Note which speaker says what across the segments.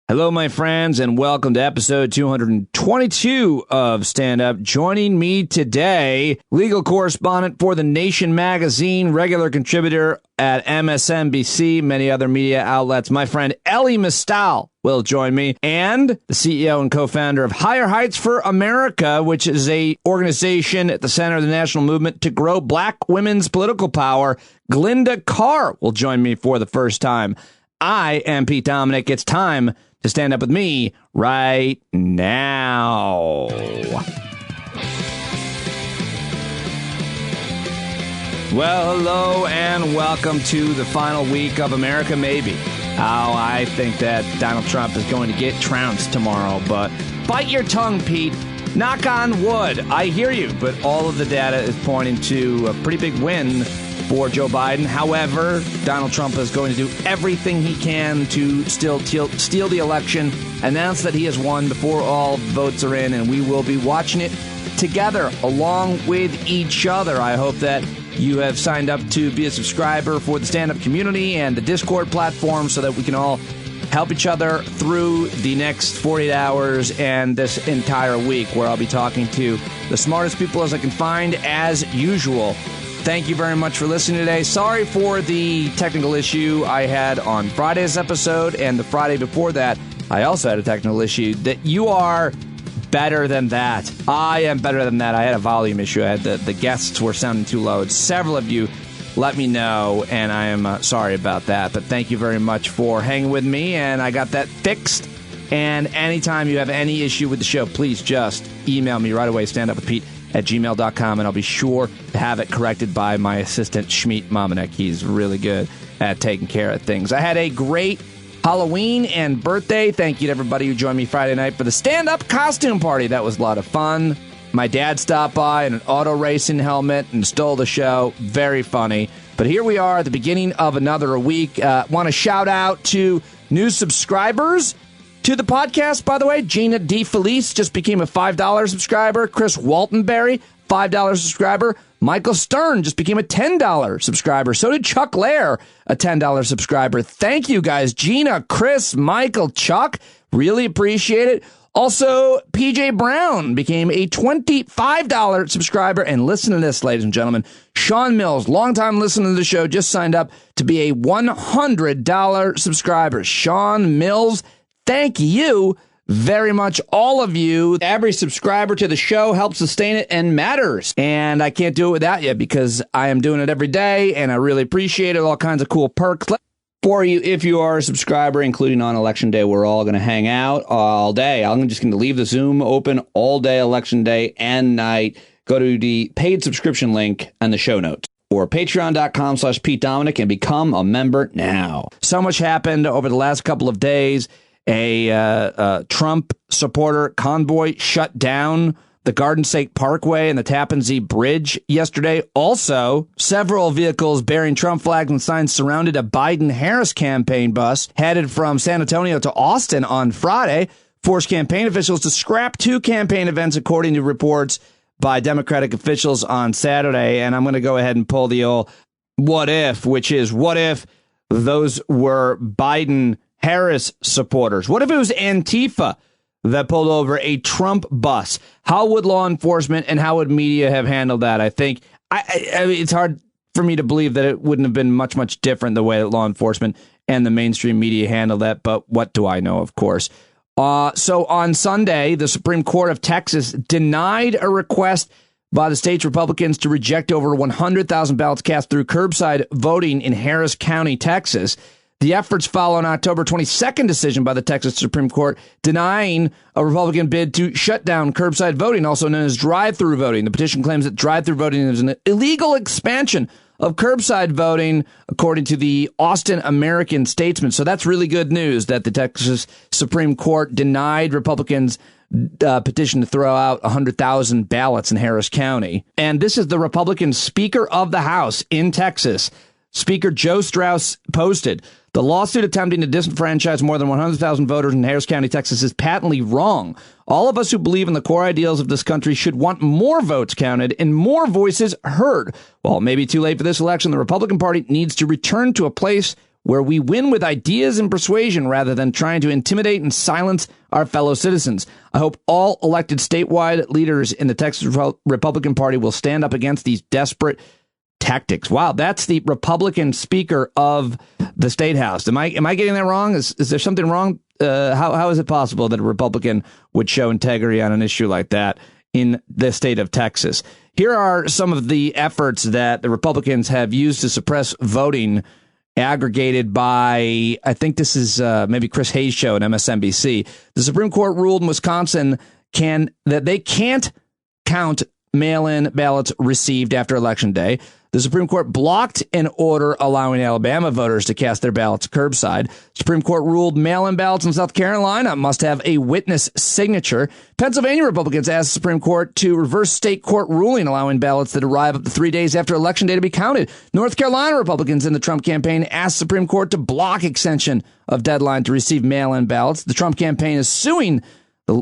Speaker 1: Hello, my friends, and welcome to episode 222 of Stand Up. Joining me today, legal correspondent for The Nation magazine, regular contributor at MSNBC, many other media outlets, my friend Elie Mystal will join me, and the CEO and co-founder of Higher Heights for America, which is a organization at the center of the national movement to grow black women's political power. Glynda Carr will join me for the first time. I am Pete Dominick. It's time to stand up with me right now. Well, hello and welcome to the final week of America Maybe. Oh, I think that Donald Trump is going to get trounced tomorrow, but bite your tongue, Pete. Knock on wood. I hear you, but all of the data is pointing to a pretty big win for Joe Biden. However, Donald Trump is going to do everything he can to still steal the election, announce that he has won before all votes are in, and we will be watching it together along with each other. I hope that you have signed up to be a subscriber for the stand-up community and the Discord platform so that we can all help each other through the next 48 hours and this entire week, where I'll be talking to the smartest people as I can find, as usual. Thank you very much for listening today. Sorry for the technical issue I had on Friday's episode, and the Friday before that, I also had a technical issue. That you are better than that. I am better than that. I had a volume issue. I had the guests were sounding too low. Several of you let me know, and I am sorry about that. But thank you very much for hanging with me, and I got that fixed. And anytime you have any issue with the show, please just email me right away, standupwithpete@gmail.com, and I'll be sure to have it corrected by my assistant, Schmeat Momanek. He's really good at taking care of things. I had a great Halloween and birthday. Thank you to everybody who joined me Friday night for the stand-up costume party. That was a lot of fun. My dad stopped by in an auto racing helmet and stole the show. Very funny. But here we are at the beginning of another week. Want to shout out to new subscribers to the podcast, by the way. Gina D. Felice just became a $5 subscriber. Chris Waltonberry, $5 subscriber. Michael Stern just became a $10 subscriber. So did Chuck Lair, a $10 subscriber. Thank you, guys. Gina, Chris, Michael, Chuck, really appreciate it. Also, PJ Brown became a $25 subscriber. And listen to this, ladies and gentlemen. Sean Mills, longtime listener to the show, just signed up to be a $100 subscriber. Sean Mills, thank you very much, all of you. Every subscriber to the show helps sustain it and matters. And I can't do it without you because I am doing it every day, and I really appreciate it. All kinds of cool perks for you if you are a subscriber, including on Election Day. We're all going to hang out all day. I'm just going to leave the Zoom open all day, Election Day and night. Go to the paid subscription link in the show notes, or patreon.com/Pete Dominick, and become a member now. So much happened over the last couple of days. A Trump supporter convoy shut down the Garden State Parkway and the Tappan Zee Bridge yesterday. Also, several vehicles bearing Trump flags and signs surrounded a Biden-Harris campaign bus headed from San Antonio to Austin on Friday, forced campaign officials to scrap 2 campaign events, according to reports by Democratic officials on Saturday. And I'm going to go ahead and pull the old what if, which is, what if those were Biden-Harris supporters? What if it was Antifa that pulled over a Trump bus? How would law enforcement and how would media have handled that? I think I mean, it's hard for me to believe that it wouldn't have been much different the way that law enforcement and the mainstream media handled that. But what do I know, of course? So on Sunday, the Supreme Court of Texas denied a request by the state's Republicans to reject over 100,000 ballots cast through curbside voting in Harris County, Texas. The efforts follow an October 22nd decision by the Texas Supreme Court denying a Republican bid to shut down curbside voting, also known as drive-through voting. The petition claims that drive-through voting is an illegal expansion of curbside voting, according to the Austin American-Statesman. So that's really good news that the Texas Supreme Court denied Republicans' petition to throw out 100,000 ballots in Harris County. And this is the Republican Speaker of the House in Texas. Speaker Joe Strauss posted, "The lawsuit attempting to disenfranchise more than 100,000 voters in Harris County, Texas is patently wrong. All of us who believe in the core ideals of this country should want more votes counted and more voices heard. While it may be too late for this election, the Republican Party needs to return to a place where we win with ideas and persuasion rather than trying to intimidate and silence our fellow citizens. I hope all elected statewide leaders in the Texas Republican Party will stand up against these desperate tactics. Wow, that's the Republican Speaker of the State House. Am I getting that wrong? Is there something wrong? How is it possible that a Republican would show integrity on an issue like that in the state of Texas? Here are some of the efforts that the Republicans have used to suppress voting, aggregated by, I think this is maybe Chris Hayes' show at MSNBC. The Supreme Court ruled in Wisconsin that they can't count mail-in ballots received after Election Day. The Supreme Court blocked an order allowing Alabama voters to cast their ballots curbside. Supreme Court ruled mail-in ballots in South Carolina must have a witness signature. Pennsylvania Republicans asked the Supreme Court to reverse state court ruling allowing ballots that arrive up to 3 days after Election Day to be counted. North Carolina Republicans in the Trump campaign asked the Supreme Court to block extension of deadline to receive mail-in ballots. The Trump campaign is suing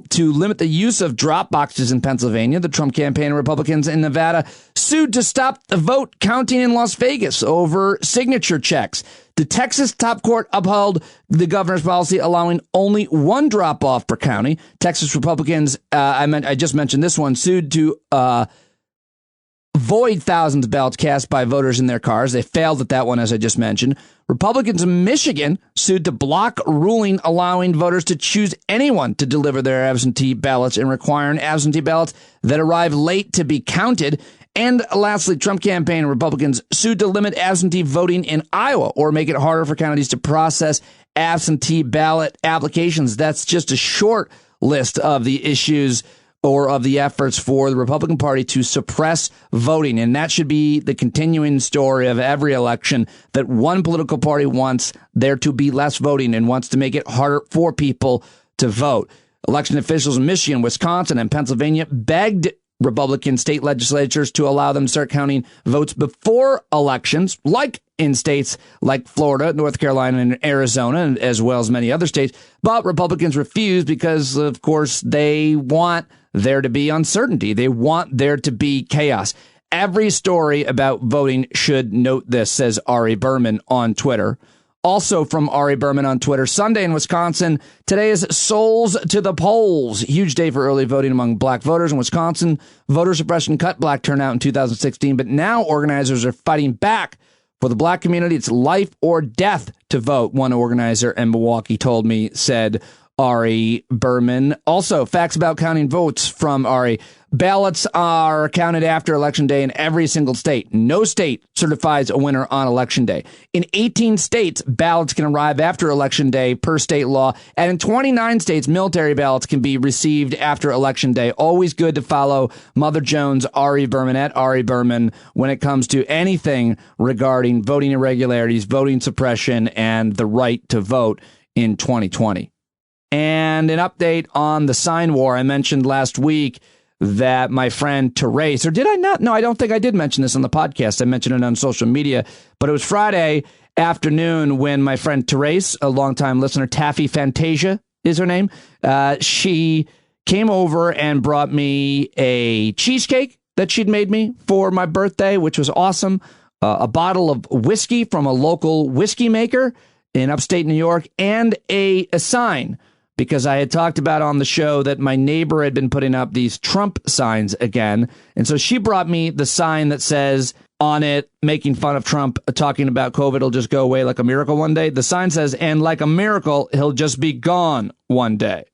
Speaker 1: to limit the use of drop boxes in Pennsylvania. The Trump campaign and Republicans in Nevada sued to stop the vote counting in Las Vegas over signature checks. The Texas top court upheld the governor's policy allowing only one drop off per county. Texas Republicans, I just mentioned this one, sued to void thousands of ballots cast by voters in their cars. They failed at that one, as I just mentioned. Republicans in Michigan sued to block ruling allowing voters to choose anyone to deliver their absentee ballots and requiring absentee ballots that arrive late to be counted. And lastly, Trump campaign and Republicans sued to limit absentee voting in Iowa or make it harder for counties to process absentee ballot applications. That's just a short list of the issues or of the efforts for the Republican Party to suppress voting. And that should be the continuing story of every election, that one political party wants there to be less voting and wants to make it harder for people to vote. Election officials in Michigan, Wisconsin, and Pennsylvania begged Republican state legislatures to allow them to start counting votes before elections, like in states like Florida, North Carolina, and Arizona, as well as many other states. But Republicans refused because, of course, they want there to be uncertainty. They want there to be chaos. Every story about voting should note this, says Ari Berman on Twitter. Also from Ari Berman on Twitter, Sunday in Wisconsin, today is Souls to the Polls. Huge day for early voting among black voters in Wisconsin. Voter suppression cut black turnout in 2016, but now organizers are fighting back. For the black community, it's life or death to vote, one organizer in Milwaukee told me, said Ari Berman. Also, facts about counting votes from Ari. Ballots are counted after Election Day in every single state. No state certifies a winner on Election Day. In 18 states, ballots can arrive after Election Day per state law. And in 29 states, military ballots can be received after Election Day. Always good to follow Mother Jones, Ari Berman, at Ari Berman, when it comes to anything regarding voting irregularities, voting suppression, and the right to vote in 2020. And an update on the sign war. I mentioned last week that my friend Therese, or did I not? No, I don't think I did mention this on the podcast. I mentioned it on social media, but it was Friday afternoon when my friend Therese, a longtime listener, Taffy Fantasia is her name, she came over and brought me a cheesecake that she'd made me for my birthday, which was awesome, a bottle of whiskey from a local whiskey maker in upstate New York, and a sign, because I had talked about on the show that my neighbor had been putting up these Trump signs again. And so she brought me the sign that says on it, making fun of Trump, talking about COVID will just go away like a miracle one day. The sign says, and like a miracle, he'll just be gone one day.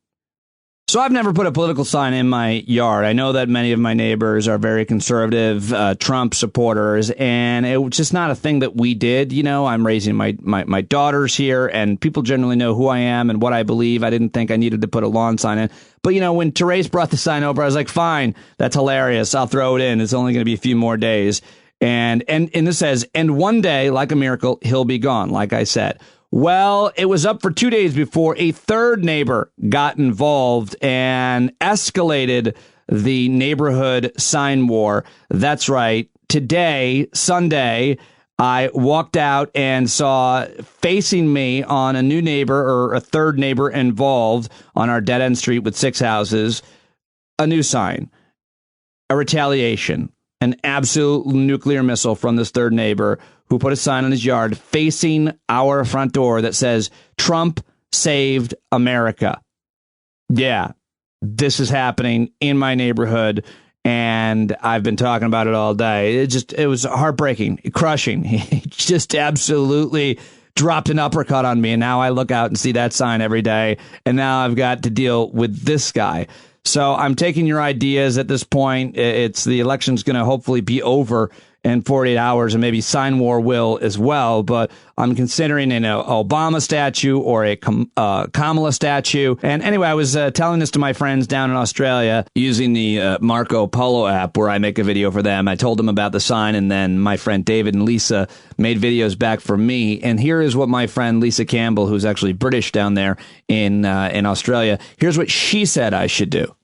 Speaker 1: So I've never put a political sign in my yard. I know that many of my neighbors are very conservative Trump supporters, and it was just not a thing that we did. You know, I'm raising my daughters here, and people generally know who I am and what I believe. I didn't think I needed to put a lawn sign in. But, you know, when Therese brought the sign over, I was like, fine, that's hilarious. I'll throw it in. It's only going to be a few more days. And this says, and one day, like a miracle, he'll be gone, like I said. Well, it was up for 2 days before a third neighbor got involved and escalated the neighborhood sign war. That's right. Today, Sunday, I walked out and saw facing me on a new neighbor, or a third neighbor involved on our dead-end street with 6 houses, a new sign, a retaliation, an absolute nuclear missile from this third neighbor who put a sign on his yard facing our front door that says, "Trump saved America." Yeah, this is happening in my neighborhood, and I've been talking about it all day. It was heartbreaking, crushing. He just absolutely dropped an uppercut on me, and now I look out and see that sign every day, and now I've got to deal with this guy. So I'm taking your ideas at this point. It's the election's going to hopefully be over in 48 hours, and maybe sign war will as well. But I'm considering an Obama statue or a Kamala statue. And anyway, I was telling this to my friends down in Australia using the Marco Polo app where I make a video for them. I told them about the sign, and then my friend David and Lisa made videos back for me. And here is what my friend Lisa Campbell, who's actually British down there in Australia, here's what she said I should do.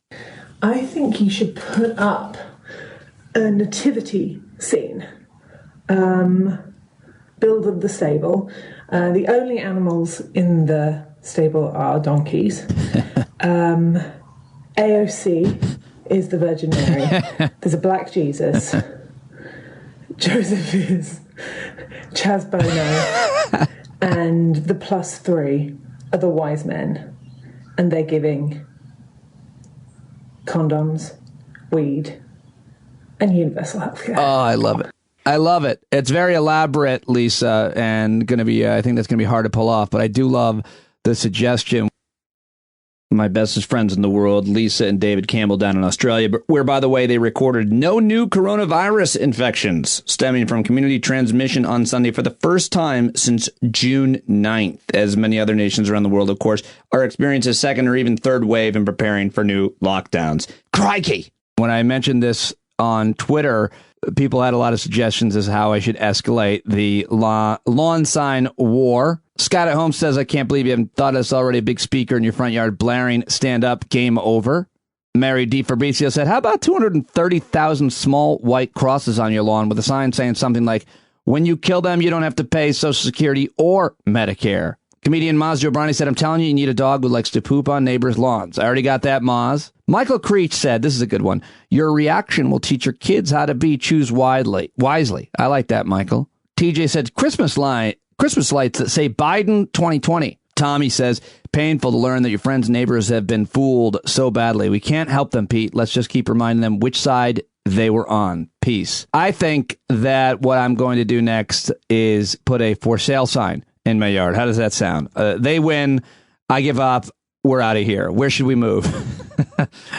Speaker 2: I think you should put up a nativity scene. Build them the stable. The only animals in the stable are donkeys. AOC is the Virgin Mary. There's a black Jesus. Joseph is Chaz Bono. And the +3 are the wise men. And they're giving condoms, weed, and universal healthcare.
Speaker 1: Oh, I love it. I love it. It's very elaborate, Lisa, and going to be, I think that's going to be hard to pull off, but I do love the suggestion. My bestest friends in the world, Lisa and David Campbell down in Australia, where, by the way, they recorded no new coronavirus infections stemming from community transmission on Sunday for the first time since June 9th. As many other nations around the world, of course, are experiencing a second or even third wave and preparing for new lockdowns. Crikey! When I mentioned this on Twitter, people had a lot of suggestions as how I should escalate the lawn sign war. Scott at home says, I can't believe you haven't thought of this already. A big speaker in your front yard blaring, stand up, game over. Mary D. Fabrizio said, how about 230,000 small white crosses on your lawn with a sign saying something like, when you kill them, you don't have to pay Social Security or Medicare. Comedian Maz Jobrani said, I'm telling you, you need a dog who likes to poop on neighbors' lawns. I already got that, Maz. Michael Creech said, this is a good one. Your reaction will teach your kids how to be. Choose wisely. I like that, Michael. TJ said, Christmas lights that say Biden 2020. Tommy says, painful to learn that your friends and neighbors have been fooled so badly. We can't help them, Pete. Let's just keep reminding them which side they were on. Peace. I think that what I'm going to do next is put a for sale sign in my yard. How does that sound? They win. I give up. We're out of here. Where should we move?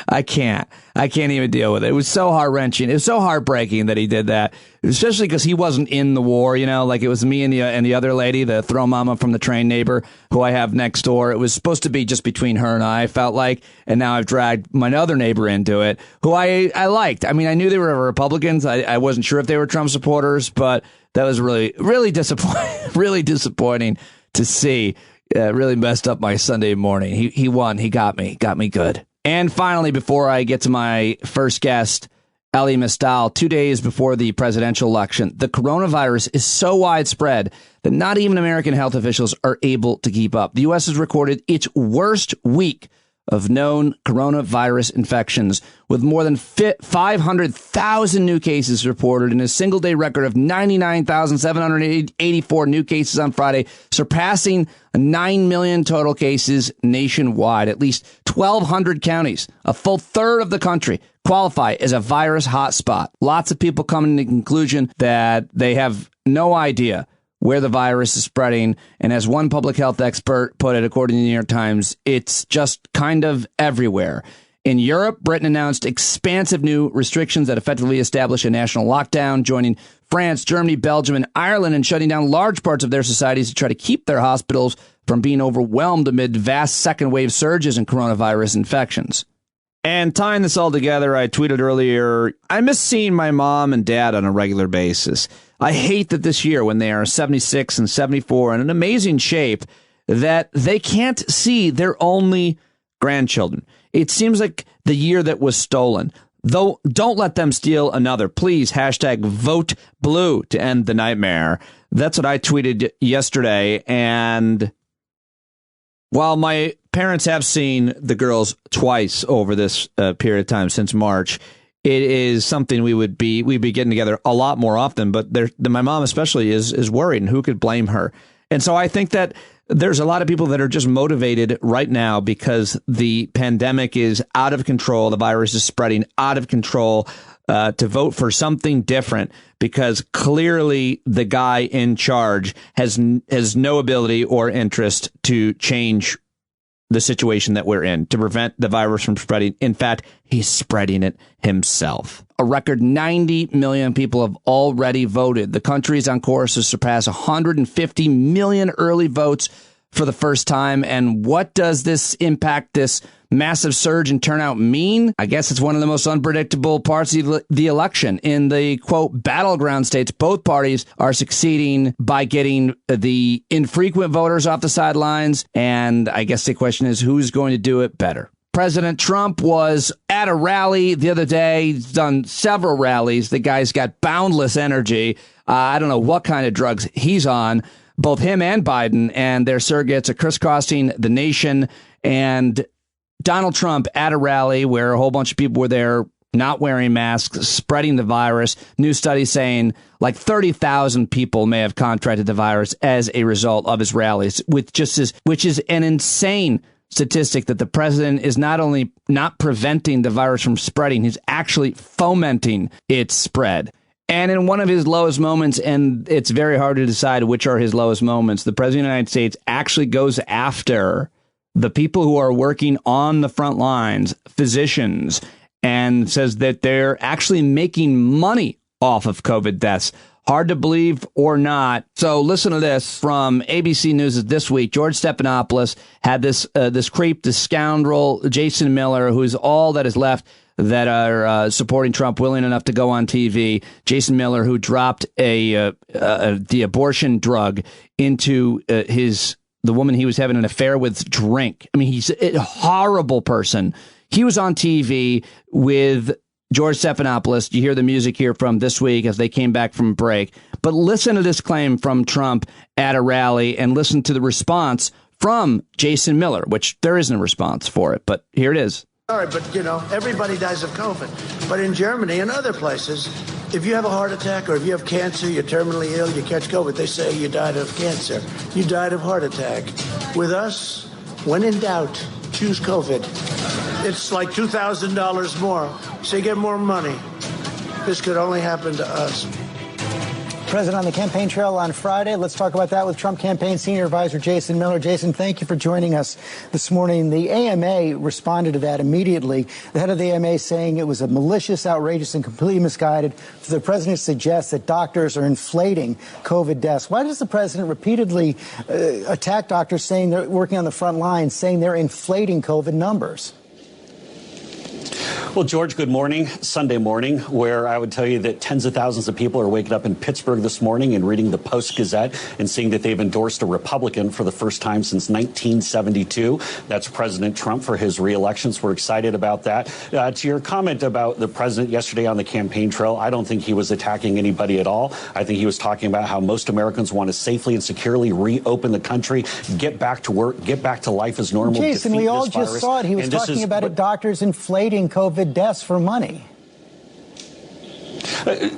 Speaker 1: I can't even deal with it. It was so heart-wrenching. It was so heartbreaking that he did that, especially because he wasn't in the war, you know, like it was me and the other lady, the throw mama from the train neighbor who I have next door. It was supposed to be just between her and I felt like, and now I've dragged my other neighbor into it, who I liked. I mean, I knew they were Republicans. I wasn't sure if they were Trump supporters, but that was really disappointing to see. Really messed up my Sunday morning. He won. He got me good. And finally, before I get to my first guest, Elie Mystal, 2 days before the presidential election, the coronavirus is so widespread that not even American health officials are able to keep up. The U.S. has recorded its worst week of known coronavirus infections, with more than 500,000 new cases reported and a single-day record of 99,784 new cases on Friday, surpassing 9 million total cases nationwide. At least 1,200 counties, a full third of the country, qualify as a virus hotspot. Lots of people coming to the conclusion that they have no idea where the virus is spreading. And as one public health expert put it, according to the New York Times, it's just kind of everywhere. In Europe, Britain announced expansive new restrictions that effectively establish a national lockdown, joining France, Germany, Belgium, and Ireland in shutting down large parts of their societies to try to keep their hospitals from being overwhelmed amid vast second wave surges in coronavirus infections. And tying this all together, I tweeted earlier, I miss seeing my mom and dad on a regular basis. I hate that this year, when they are 76 and 74 and in amazing shape, that they can't see their only grandchildren. It seems like the year that was stolen. Though, don't let them steal another. Please, #vote blue to end the nightmare. That's what I tweeted yesterday. And while my parents have seen the girls twice over this period of time since March, it is something we'd be getting together a lot more often. But my mom especially is worried, and who could blame her? And so I think that there's a lot of people that are just motivated right now because the pandemic is out of control. The virus is spreading out of control, to vote for something different, because clearly the guy in charge has no ability or interest to change the situation that we're in, to prevent the virus from spreading. In fact, he's spreading it himself. A record 90 million people have already voted. The country is on course to surpass 150 million early votes for the first time. And what does this impact, this massive surge in turnout, mean? I guess it's one of the most unpredictable parts of the election. In the, quote, battleground states, both parties are succeeding by getting the infrequent voters off the sidelines. And I guess the question is, who's going to do it better? President Trump was at a rally the other day. He's done several rallies. The guy's got boundless energy. I don't know what kind of drugs he's on. Both him and Biden and their surrogates are crisscrossing the nation. And Donald Trump at a rally where a whole bunch of people were there not wearing masks, spreading the virus. New studies saying like 30,000 people may have contracted the virus as a result of his rallies, which is an insane statistic, that the president is not only not preventing the virus from spreading, he's actually fomenting its spread. And in one of his lowest moments, and it's very hard to decide which are his lowest moments, the president of the United States actually goes after the people who are working on the front lines, physicians, and says that they're actually making money off of COVID deaths. Hard to believe or not. So listen to this from ABC News this week. George Stephanopoulos had this creep, this scoundrel, Jason Miller, who is all that is left that are supporting Trump, willing enough to go on TV. Jason Miller, who dropped the abortion drug into the woman he was having an affair with drink. I mean, he's a horrible person. He was on TV with George Stephanopoulos. You hear the music here from this week as they came back from break. But listen to this claim from Trump at a rally and listen to the response from Jason Miller, which there isn't a response for it. But here it is.
Speaker 3: Sorry, but, everybody dies of COVID. But in Germany and other places, if you have a heart attack or if you have cancer, you're terminally ill, you catch COVID, they say you died of cancer. You died of heart attack. With us, when in doubt, choose COVID. It's like $2,000 more, so you get more money. This could only happen to us.
Speaker 4: President on the campaign trail on Friday. Let's talk about that with Trump campaign senior advisor Jason Miller. Jason, thank you for joining us this morning. The AMA responded to that immediately. The head of the AMA saying it was a malicious, outrageous, and completely misguided for the president to suggest that doctors are inflating COVID deaths. Why does the president repeatedly attack doctors saying they're working on the front lines, saying they're inflating COVID numbers?
Speaker 5: Well, George, good morning. Sunday morning, where I would tell you that tens of thousands of people are waking up in Pittsburgh this morning and reading the Post-Gazette and seeing that they've endorsed a Republican for the first time since 1972. That's President Trump for his re-election. So we're excited about that. To your comment about the president yesterday on the campaign trail, I don't think he was attacking anybody at all. I think he was talking about how most Americans want to safely and securely reopen the country, get back to work, get back to life as normal.
Speaker 4: Jason, we all just saw it. He was talking about it, doctors inflating COVID deaths for money.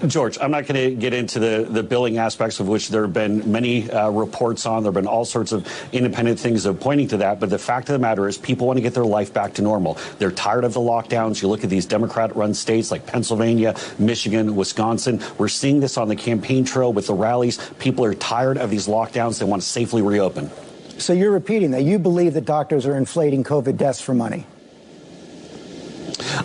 Speaker 5: George, I'm not going to get into the billing aspects of which there have been many reports on. There have been all sorts of independent things that are pointing to that. But the fact of the matter is people want to get their life back to normal. They're tired of the lockdowns. You look at these Democrat-run states like Pennsylvania, Michigan, Wisconsin. We're seeing this on the campaign trail with the rallies. People are tired of these lockdowns. They want to safely reopen.
Speaker 4: So you're repeating that. You believe that doctors are inflating COVID deaths for money?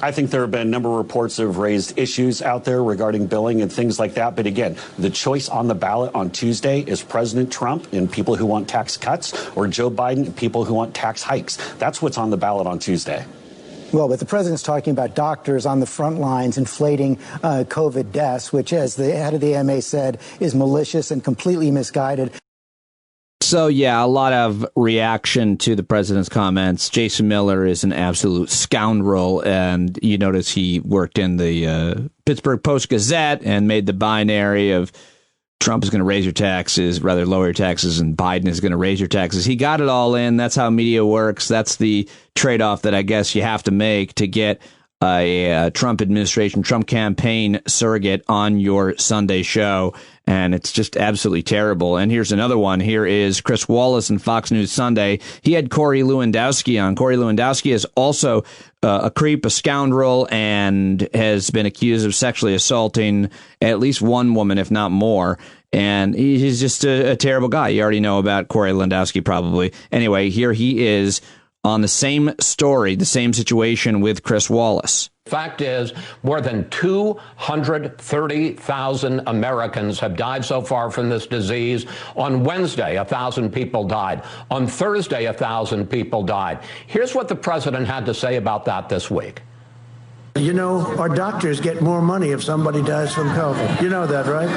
Speaker 5: I think there have been a number of reports that have raised issues out there regarding billing and things like that. But again, the choice on the ballot on Tuesday is President Trump and people who want tax cuts, or Joe Biden and people who want tax hikes. That's what's on the ballot on Tuesday.
Speaker 4: Well, but the president's talking about doctors on the front lines inflating COVID deaths, which, as the head of the AMA said, is malicious and completely misguided.
Speaker 1: So, yeah, a lot of reaction to the president's comments. Jason Miller is an absolute scoundrel. And you notice he worked in the Pittsburgh Post-Gazette and made the binary of Trump is going to raise your taxes, rather lower your taxes, and Biden is going to raise your taxes. He got it all in. That's how media works. That's the trade-off that I guess you have to make to get a Trump administration, Trump campaign surrogate on your Sunday show, and it's just absolutely terrible. And here's another one. Here is Chris Wallace in Fox News Sunday. He had Corey Lewandowski on. Corey Lewandowski is also a creep, a scoundrel, and has been accused of sexually assaulting at least one woman, if not more. And he's just a terrible guy. You already know about Corey Lewandowski, probably. Anyway, here he is on the same story, the same situation with Chris Wallace.
Speaker 6: Fact is, more than 230,000 Americans have died so far from this disease. On Wednesday, 1,000 people died. On Thursday, 1,000 people died. Here's what the president had to say about that this week.
Speaker 3: You know, our doctors get more money if somebody dies from COVID. You know that, right?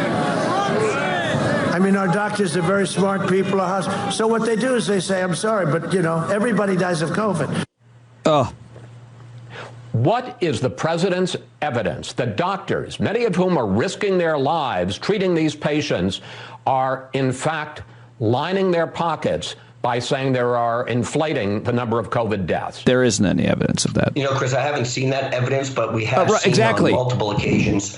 Speaker 3: I mean, our doctors are very smart people. So what they do is they say, I'm sorry, but, you know, everybody dies of COVID.
Speaker 1: Oh.
Speaker 6: What is the president's evidence that doctors, many of whom are risking their lives treating these patients, are in fact lining their pockets by saying they are inflating the number of COVID deaths? There isn't any evidence of that.
Speaker 7: You know, Chris, I haven't seen that evidence, but we have seen
Speaker 1: exactly.
Speaker 7: on multiple occasions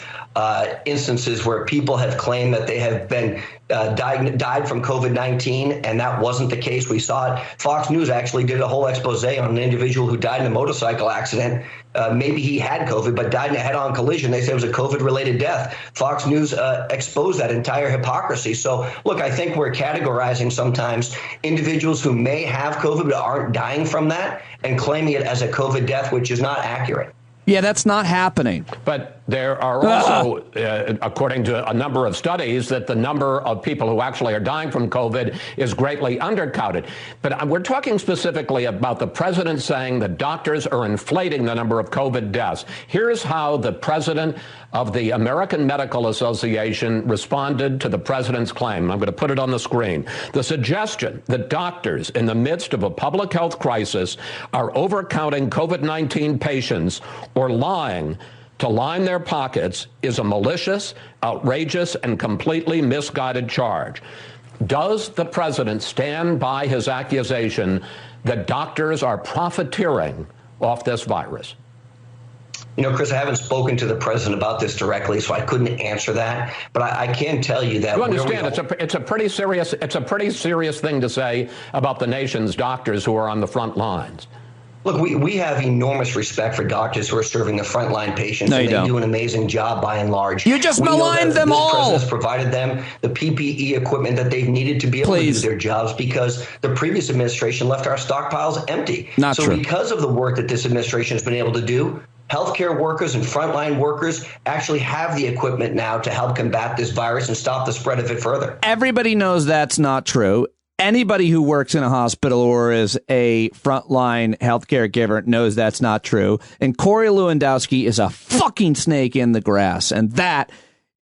Speaker 7: instances where people have claimed that they have been died from COVID-19, and that wasn't the case. We saw it. Fox News actually did a whole expose on an individual who died in a motorcycle accident. Maybe he had COVID, but died in a head-on collision. They said it was a COVID-related death. Fox News exposed that entire hypocrisy. So, look, I think we're categorizing sometimes individuals who may have COVID but aren't dying from that and claiming it as a COVID death, which is not accurate.
Speaker 1: Yeah, that's not happening.
Speaker 6: But there are also, according to a number of studies, that the number of people who actually are dying from COVID is greatly undercounted. But we're talking specifically about the president saying that doctors are inflating the number of COVID deaths. Here's how the president of the American Medical Association responded to the president's claim. I'm going to put it on the screen. The suggestion that doctors in the midst of a public health crisis are overcounting COVID-19 patients or lying to line their pockets is a malicious, outrageous, and completely misguided charge. Does the president stand by his accusation that doctors are profiteering off this virus?
Speaker 7: You know, Chris, I haven't spoken to the president about this directly, so I couldn't answer that. But I can tell you that.
Speaker 6: You understand, it's a pretty serious thing to say about the nation's doctors who are on the front lines.
Speaker 7: Look, we have enormous respect for doctors who are serving the frontline patients,
Speaker 1: and
Speaker 7: they do an amazing job by and large.
Speaker 1: You just maligned them all.
Speaker 7: The president has provided them the PPE equipment that they've needed to be able to do their jobs because the previous administration left our stockpiles empty.
Speaker 1: Not true.
Speaker 7: Because of the work that this administration has been able to do, healthcare workers and frontline workers actually have the equipment now to help combat this virus and stop the spread of it further.
Speaker 1: Everybody knows that's not true. Anybody who works in a hospital or is a frontline healthcare giver knows that's not true. And Corey Lewandowski is a fucking snake in the grass. And that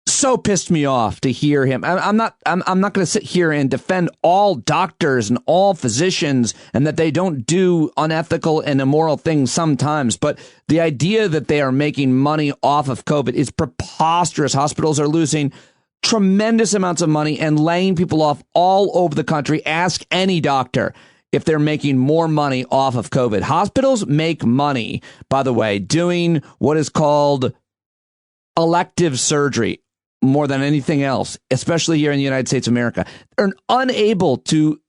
Speaker 1: so pissed me off to hear him. I'm not going to sit here and defend all doctors and all physicians and that they don't do unethical and immoral things sometimes. But the idea that they are making money off of COVID is preposterous. Hospitals are losing tremendous amounts of money and laying people off all over the country. Ask any doctor if they're making more money off of COVID. Hospitals make money, by the way, doing what is called elective surgery more than anything else, especially here in the United States of America. They're unable to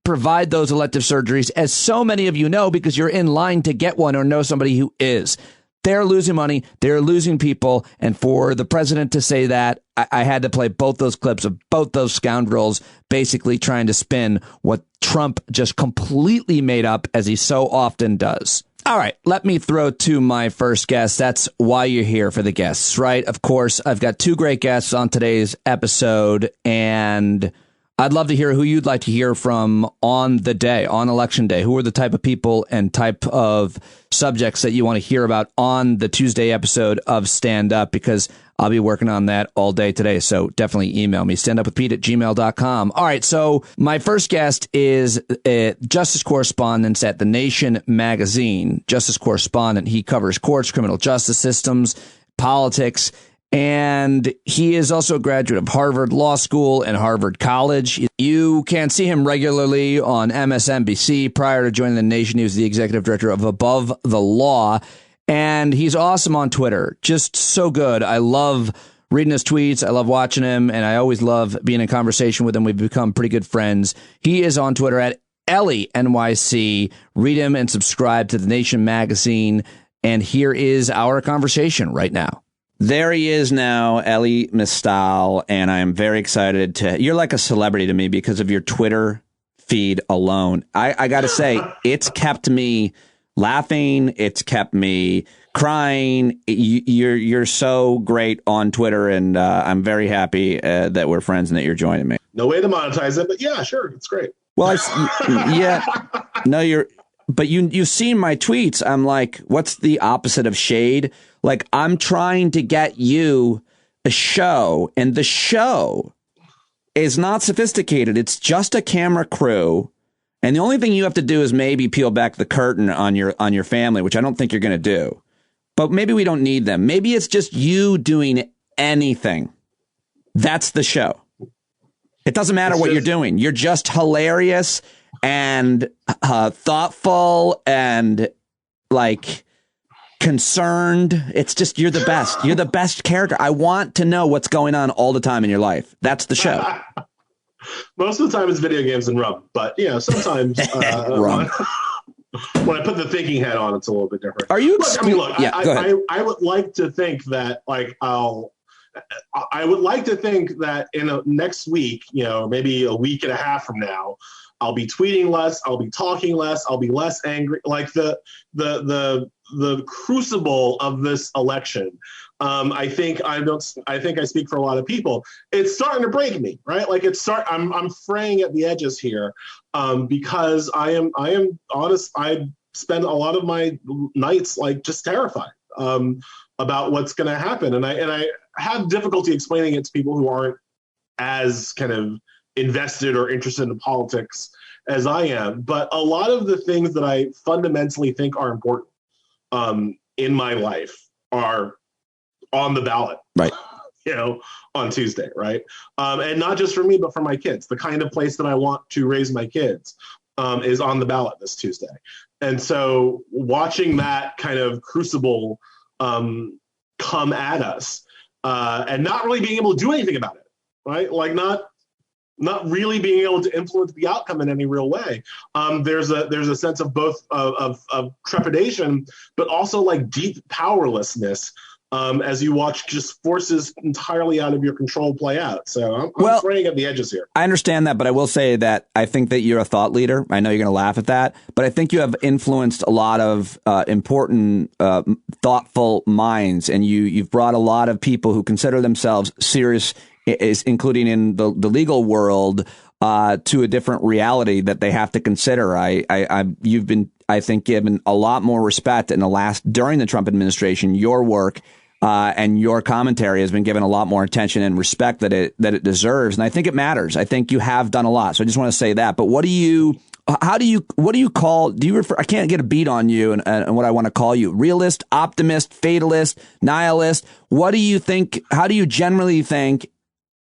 Speaker 1: provide those elective surgeries, as so many of you know, because you're in line to get one or know somebody who is. They're losing money. They're losing people. And for the president to say that, I had to play both those clips of both those scoundrels basically trying to spin what Trump just completely made up, as he so often does. All right, let me throw to my first guest. That's why you're here, for the guests, right? Of course, I've got two great guests on today's episode, and I'd love to hear who you'd like to hear from on the day, on Election Day. Who are the type of people and type of subjects that you want to hear about on the Tuesday episode of Stand Up, because I'll be working on that all day today. So definitely email me, standupwithpete@gmail.com. All right. So my first guest is a justice correspondent at The Nation magazine. Justice correspondent. He covers courts, criminal justice systems, politics. And he is also a graduate of Harvard Law School and Harvard College. You can see him regularly on MSNBC. Prior to joining The Nation, he was the executive director of Above the Law. And he's awesome on Twitter. Just so good. I love reading his tweets. I love watching him. And I always love being in conversation with him. We've become pretty good friends. He is on Twitter at Elie NYC. Read him and subscribe to The Nation magazine. And here is our conversation right now. There he is now, Elie Mystal. And I am very excited you're like a celebrity to me because of your Twitter feed alone. I got to say, it's kept me laughing. It's kept me crying. You're so great on Twitter, and I'm very happy that we're friends and that you're joining me.
Speaker 8: No way to monetize it, but yeah, sure, it's great.
Speaker 1: Well, but you've seen my tweets. I'm like, what's the opposite of shade? Like, I'm trying to get you a show, and the show is not sophisticated. It's just a camera crew. And the only thing you have to do is maybe peel back the curtain on your family, which I don't think you're going to do. But maybe we don't need them. Maybe it's just you doing anything. That's the show. It doesn't matter what you're doing. You're just hilarious and thoughtful and like concerned. It's just, you're the best. You're the best character. I want to know what's going on all the time in your life. That's the show.
Speaker 8: Most of the time it's video games and rum, but sometimes
Speaker 1: rum.
Speaker 8: When I put the thinking hat on, it's a little bit different.
Speaker 1: Are you?
Speaker 8: I would like to think that I would like to think that in next week, maybe a week and a half from now, I'll be tweeting less, I'll be talking less, I'll be less angry. Like the crucible of this election. I think I speak for a lot of people. It's starting to break me, right? Like I'm fraying at the edges here, because I am honest. I spend a lot of my nights like just terrified about what's going to happen, and I have difficulty explaining it to people who aren't as kind of invested or interested in politics as I am. But a lot of the things that I fundamentally think are important in my life are on the ballot,
Speaker 1: right?
Speaker 8: On Tuesday, right? And not just for me, but for my kids. The kind of place that I want to raise my kids is on the ballot this Tuesday. And so watching that kind of crucible come at us and not really being able to do anything about it, right? Like not really being able to influence the outcome in any real way. There's a sense of both of trepidation, but also like deep powerlessness as you watch just forces entirely out of your control play out. So I'm fraying at the edges here.
Speaker 1: I understand that, but I will say that I think that you're a thought leader. I know you're going to laugh at that, but I think you have influenced a lot of important, thoughtful minds, and you've brought a lot of people who consider themselves serious, including in the legal world, to a different reality that they have to consider. You've been, I think, given a lot more respect during the Trump administration. Your work and your commentary has been given a lot more attention and respect that it deserves. And I think it matters. I think you have done a lot. So I just want to say that. But what do you call, I can't get a beat on you and what I want to call you. Realist, optimist, fatalist, nihilist. What do you think? How do you generally think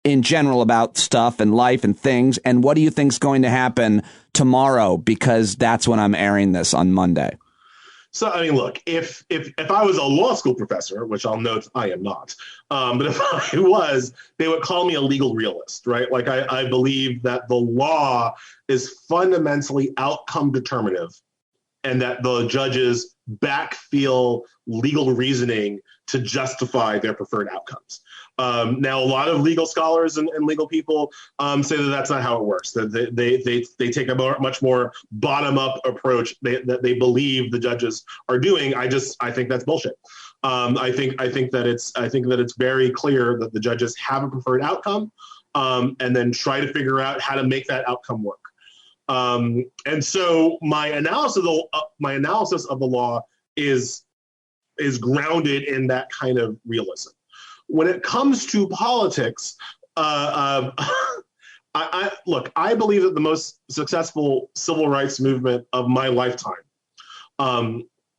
Speaker 1: in general about stuff and life and things? And what do you think is going to happen tomorrow? Because that's when I'm airing this on Monday.
Speaker 8: So, I mean, look, if I was a law school professor, which I'll note I am not, but if I was, they would call me a legal realist, right? Like I believe that the law is fundamentally outcome determinative and that the judges backfill legal reasoning to justify their preferred outcomes. Now, a lot of legal scholars and legal people say that that's not how it works. That they take a much more bottom-up approach that they believe the judges are doing. I think that's bullshit. I think that it's very clear that the judges have a preferred outcome, and then try to figure out how to make that outcome work. And so my analysis of the law is grounded in that kind of realism. When it comes to politics, I believe that the most successful civil rights movement of my lifetime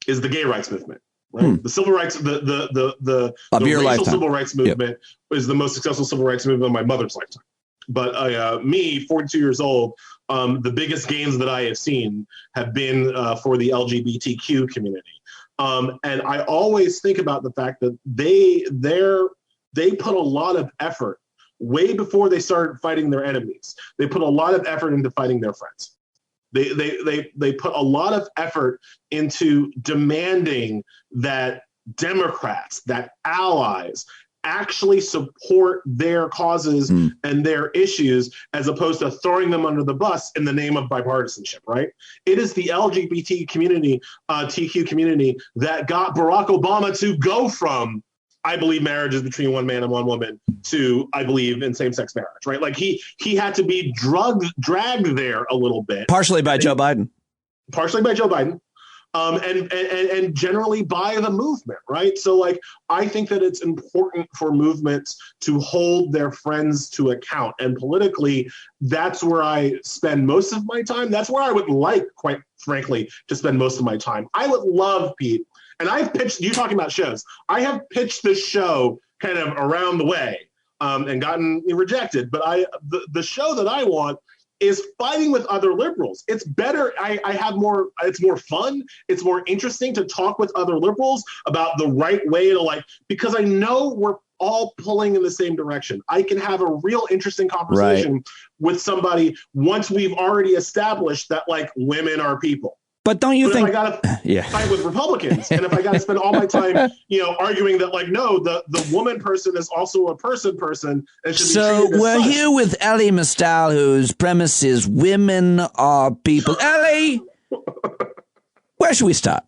Speaker 8: is the gay rights movement. Right? The civil rights, the racial civil rights movement is the most successful civil rights movement of my mother's lifetime. But me, 42 years old, the biggest gains that I have seen have been for the LGBTQ community. And I always think about the fact that they put a lot of effort way before they started fighting their enemies. They put a lot of effort into fighting their friends. They put a lot of effort into demanding that Democrats, that allies actually support their causes and their issues, as opposed to throwing them under the bus in the name of bipartisanship, right? It is the LGBT community, TQ community, that got Barack Obama to go from, I believe, marriages between one man and one woman to, I believe, in same-sex marriage, right? Like he had to be dragged there a little bit.
Speaker 1: Partially by Joe Biden.
Speaker 8: Partially by Joe Biden. And generally by the movement, right? So, like, I think that it's important for movements to hold their friends to account. And politically, that's where I spend most of my time. That's where I would like, quite frankly, to spend most of my time. I would love, Pete, and I've pitched, you talking about shows, I have pitched this show kind of around the way and gotten rejected. But the show that I want is fighting with other liberals. It's better. It's more fun. It's more interesting to talk with other liberals about the right way to, like, because I know we're all pulling in the same direction. I can have a real interesting conversation with somebody once we've already established that, like, women are people.
Speaker 1: But don't you think?
Speaker 8: If I got to fight with Republicans, and if I got to spend all my time, arguing that, like, no, the woman person is also a person, and should be treated as
Speaker 1: we're
Speaker 8: such.
Speaker 1: here with Elie Mystal, whose premise is women are people. Elie, where should we start?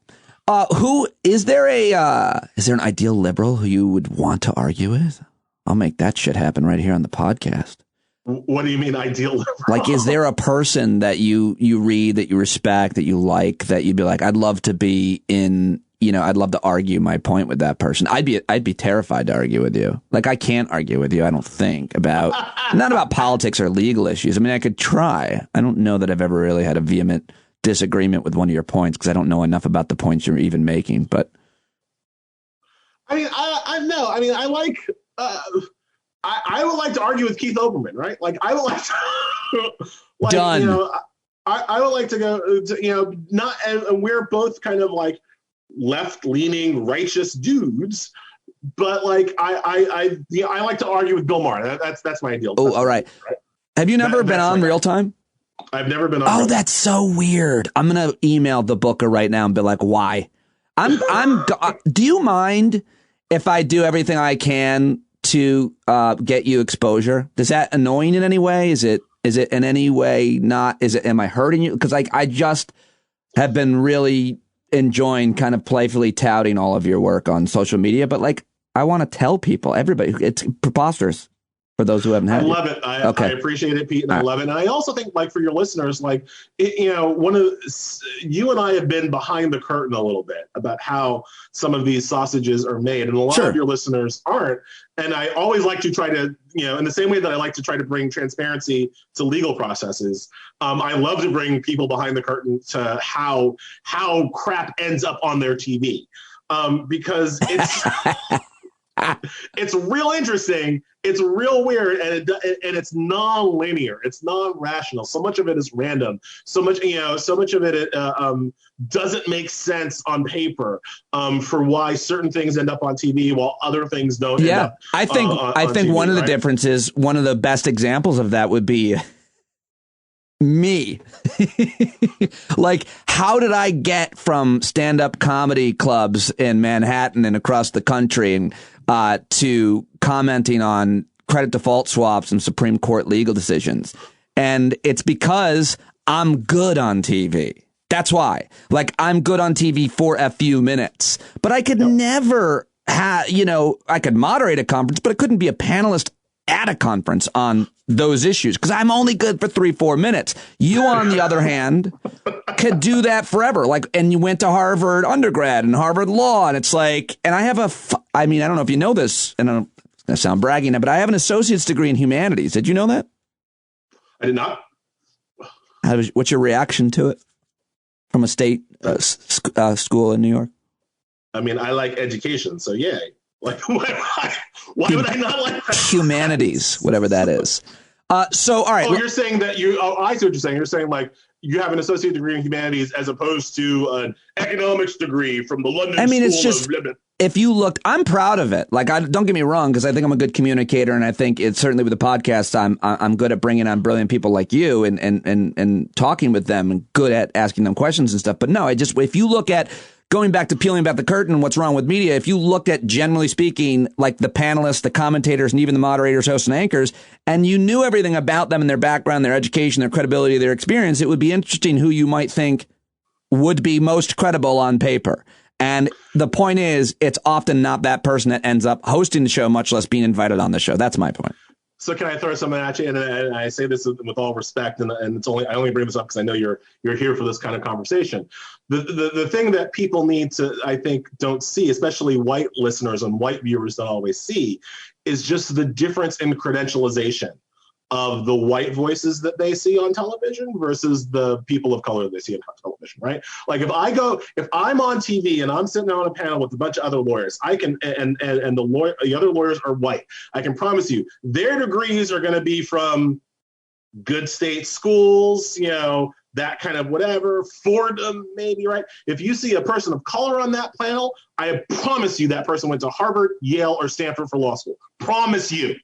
Speaker 1: Is there an ideal liberal who you would want to argue with? I'll make that shit happen right here on the podcast.
Speaker 8: What do you mean ideal liberal?
Speaker 1: Like, is there a person that you read, that you respect, that you like, that you'd be like, I'd love to be in, I'd love to argue my point with that person. I'd be terrified to argue with you. Like, I can't argue with you, I don't think, not about politics or legal issues. I mean, I could try. I don't know that I've ever really had a vehement disagreement with one of your points, because I don't know enough about the points you're even making. But
Speaker 8: I mean, I like. I would like to argue with Keith Olbermann, right? Like, I would like to,
Speaker 1: done.
Speaker 8: I would like to go, and we're both kind of like left-leaning, righteous dudes, but like I like to argue with Bill Maher. That's my ideal.
Speaker 1: Oh, all right. Have you never been on Real Time?
Speaker 8: I've never been on.
Speaker 1: Oh, that's so weird. I'm gonna email the booker right now and be like, why? Do you mind if I do everything I can to get you exposure? Does that annoy you in any way? Is it in any way not? Am I hurting you? Because, like, I just have been really enjoying kind of playfully touting all of your work on social media, but, like, I want to tell people, everybody, it's preposterous for those who haven't had it.
Speaker 8: I love it. I appreciate it, Pete, and I love it. And I also think, like, for your listeners, like, you and I have been behind the curtain a little bit about how some of these sausages are made, and a lot of your listeners aren't. And I always like to try to, in the same way that I like to try to bring transparency to legal processes, I love to bring people behind the curtain to how crap ends up on their TV, because it's it's real interesting. It's real weird, and it's non-linear. It's non-rational. So much of it is random. So much of it doesn't make sense on paper for why certain things end up on TV while other things don't. End up,
Speaker 1: I think TV, one of the differences, one of the best examples of that would be me. Like, how did I get from stand-up comedy clubs in Manhattan and across the country and to commenting on credit default swaps and Supreme Court legal decisions? And it's because I'm good on TV. That's why. Like, I'm good on TV for a few minutes, but I could never have, I could moderate a conference, but I couldn't be a panelist at a conference on those issues because I'm only good for 3-4 minutes. You, on the other hand, could do that forever. Like, and you went to Harvard undergrad and Harvard Law, and it's like, and I have I don't know if you know this, and it's going to sound braggy now, but I have an associate's degree in humanities. Did you know that?
Speaker 8: I did not.
Speaker 1: What's your reaction to it from a state school in New York?
Speaker 8: I mean, I like education, so yay. Like, why would I not like that?
Speaker 1: Humanities, whatever that is. So, all right.
Speaker 8: Oh, you're saying that I see what you're saying. You're saying like you have an associate degree in humanities as opposed to an economics degree from the London School of
Speaker 1: if you looked, I'm proud of it. Like, don't get me wrong, because I think I'm a good communicator, and I think it's certainly with the podcast, I'm good at bringing on brilliant people like you and talking with them and good at asking them questions and stuff. But no, if you look at going back to peeling back the curtain, what's wrong with media? If you looked at, generally speaking, like the panelists, the commentators, and even the moderators, hosts, and anchors, and you knew everything about them and their background, their education, their credibility, their experience, it would be interesting who you might think would be most credible on paper. And the point is, it's often not that person that ends up hosting the show, much less being invited on the show. That's my point.
Speaker 8: So can I throw something at you? And I say this with all respect, and I only bring this up because I know you're here for this kind of conversation. The thing that people need to, I think, don't see, especially white listeners and white viewers don't always see, is just the difference in credentialization of the white voices that they see on television versus the people of color they see on television, right? Like if I'm on TV and I'm sitting on a panel with a bunch of other lawyers, I can, and the other lawyers are white, I can promise you their degrees are going to be from good state schools, that kind of whatever, Fordham maybe, right? If you see a person of color on that panel, I promise you that person went to Harvard, Yale, or Stanford for law school. Promise you.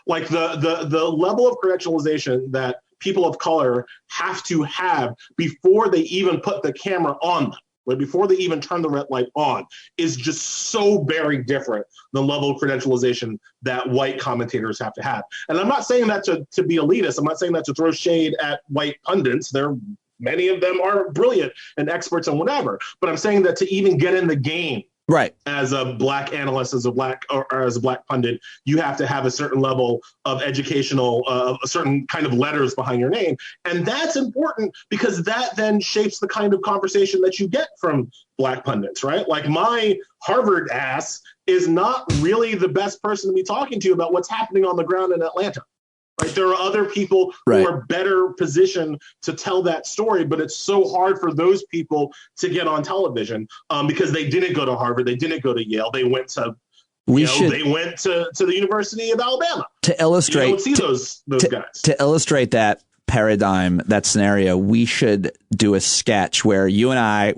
Speaker 8: Like the level of credentialization that people of color have to have before they even put the camera on them, right, before they even turn the red light on, is just so very different than the level of credentialization that white commentators have to have. And I'm not saying that to be elitist. I'm not saying that to throw shade at white pundits. Many of them are brilliant and experts and whatever. But I'm saying that to even get in the game, right, as a black analyst, as a black pundit, you have to have a certain level of educational, a certain kind of letters behind your name. And that's important because that then shapes the kind of conversation that you get from black pundits, right? Like my Harvard ass is not really the best person to be talking to about what's happening on the ground in Atlanta. Right? There are other people who are better positioned to tell that story, but it's so hard for those people to get on television because they didn't go to Harvard, they didn't go to Yale, they went to they went to the University of Alabama. To illustrate, you don't see those guys. To illustrate that paradigm, that scenario, we should do a sketch where you and I,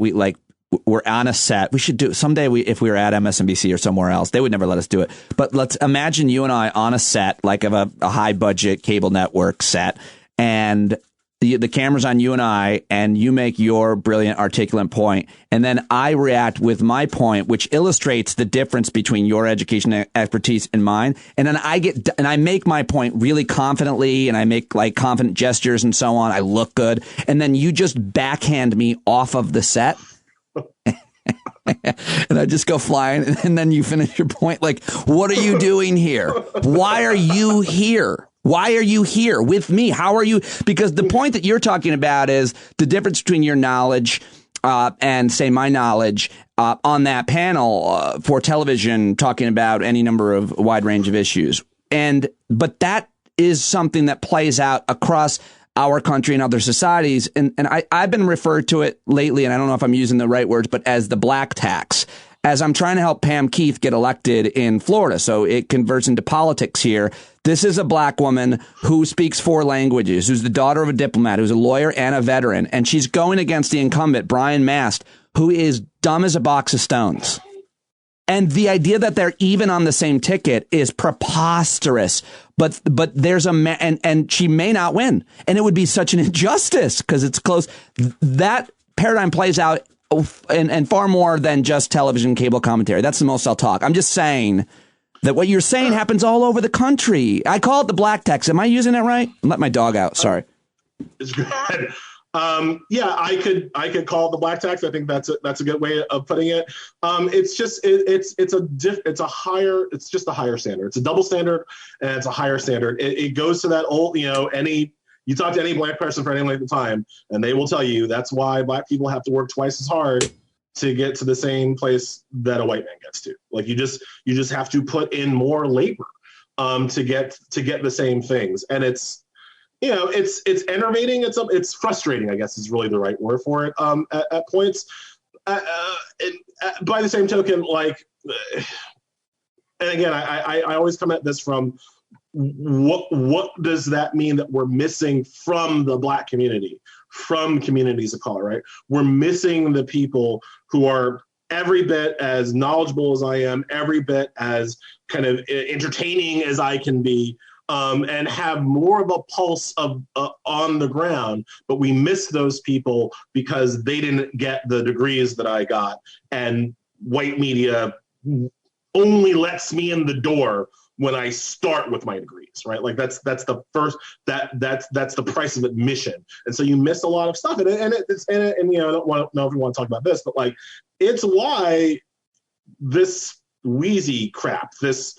Speaker 8: we're on a set. We should do someday. If we were at MSNBC or somewhere else, they would never let us do it. But let's imagine you and I on a set, like of a high budget cable network set, and the camera's on you and I, and you make your brilliant, articulate point, and then I react with my point, which illustrates the difference between your education and expertise and mine. And then I make my point really confidently, and I make like confident gestures and so on. I look good, and then you just backhand me off of the set. And I just go flying, and then you finish your point. Like, what are you doing here? Why are you here? Why are you here with me? How are you? Because the point that you're talking about is the difference between your knowledge and, say, my knowledge on that panel for television, talking about any number of wide range of issues. But that is something that plays out across our country and other societies. And I've been referred to it lately, and I don't know if I'm using the right words, but as the black tax, as I'm trying to help Pam Keith get elected in Florida. So it converts into politics here. This is a black woman who speaks 4 languages, who's the daughter of a diplomat, who's a lawyer and a veteran. And she's going against the incumbent, Brian Mast, who is dumb as a box of stones. And the idea that they're even on the same ticket is preposterous. But there's and she may not win. And it would be such an injustice because it's close. That paradigm plays out and far more than just television cable commentary. That's the most I'll talk. I'm just saying that what you're saying happens all over the country. I call it the black tax. Am I using it right? Let my dog out. Sorry. It's good. Yeah, I could call it the black tax. I think that's a good way of putting it. It's just it's a higher standard. It's a double standard and it's a higher standard. It goes to that old, you talk to any black person for any length of time and they will tell you that's why black people have to work twice as hard to get to the same place that a white man gets to. Like you just have to put in more labor to get the same things. And it's enervating. It's frustrating, I guess is really the right word for it at points. By the same token, like, and again, I always come at this from what does that mean that we're missing from the Black community, from communities of color, right? We're missing the people who are every bit as knowledgeable as I am, every bit as kind of entertaining as I can be, and have more of a pulse of on the ground, but we miss those people because they didn't get the degrees that I got, and white media only lets me in the door when I start with my degrees, right? Like that's the first that's the price of admission, and so you miss a lot of stuff. And you know, I don't know if you want to talk about this, but like it's why this Wheezy crap, this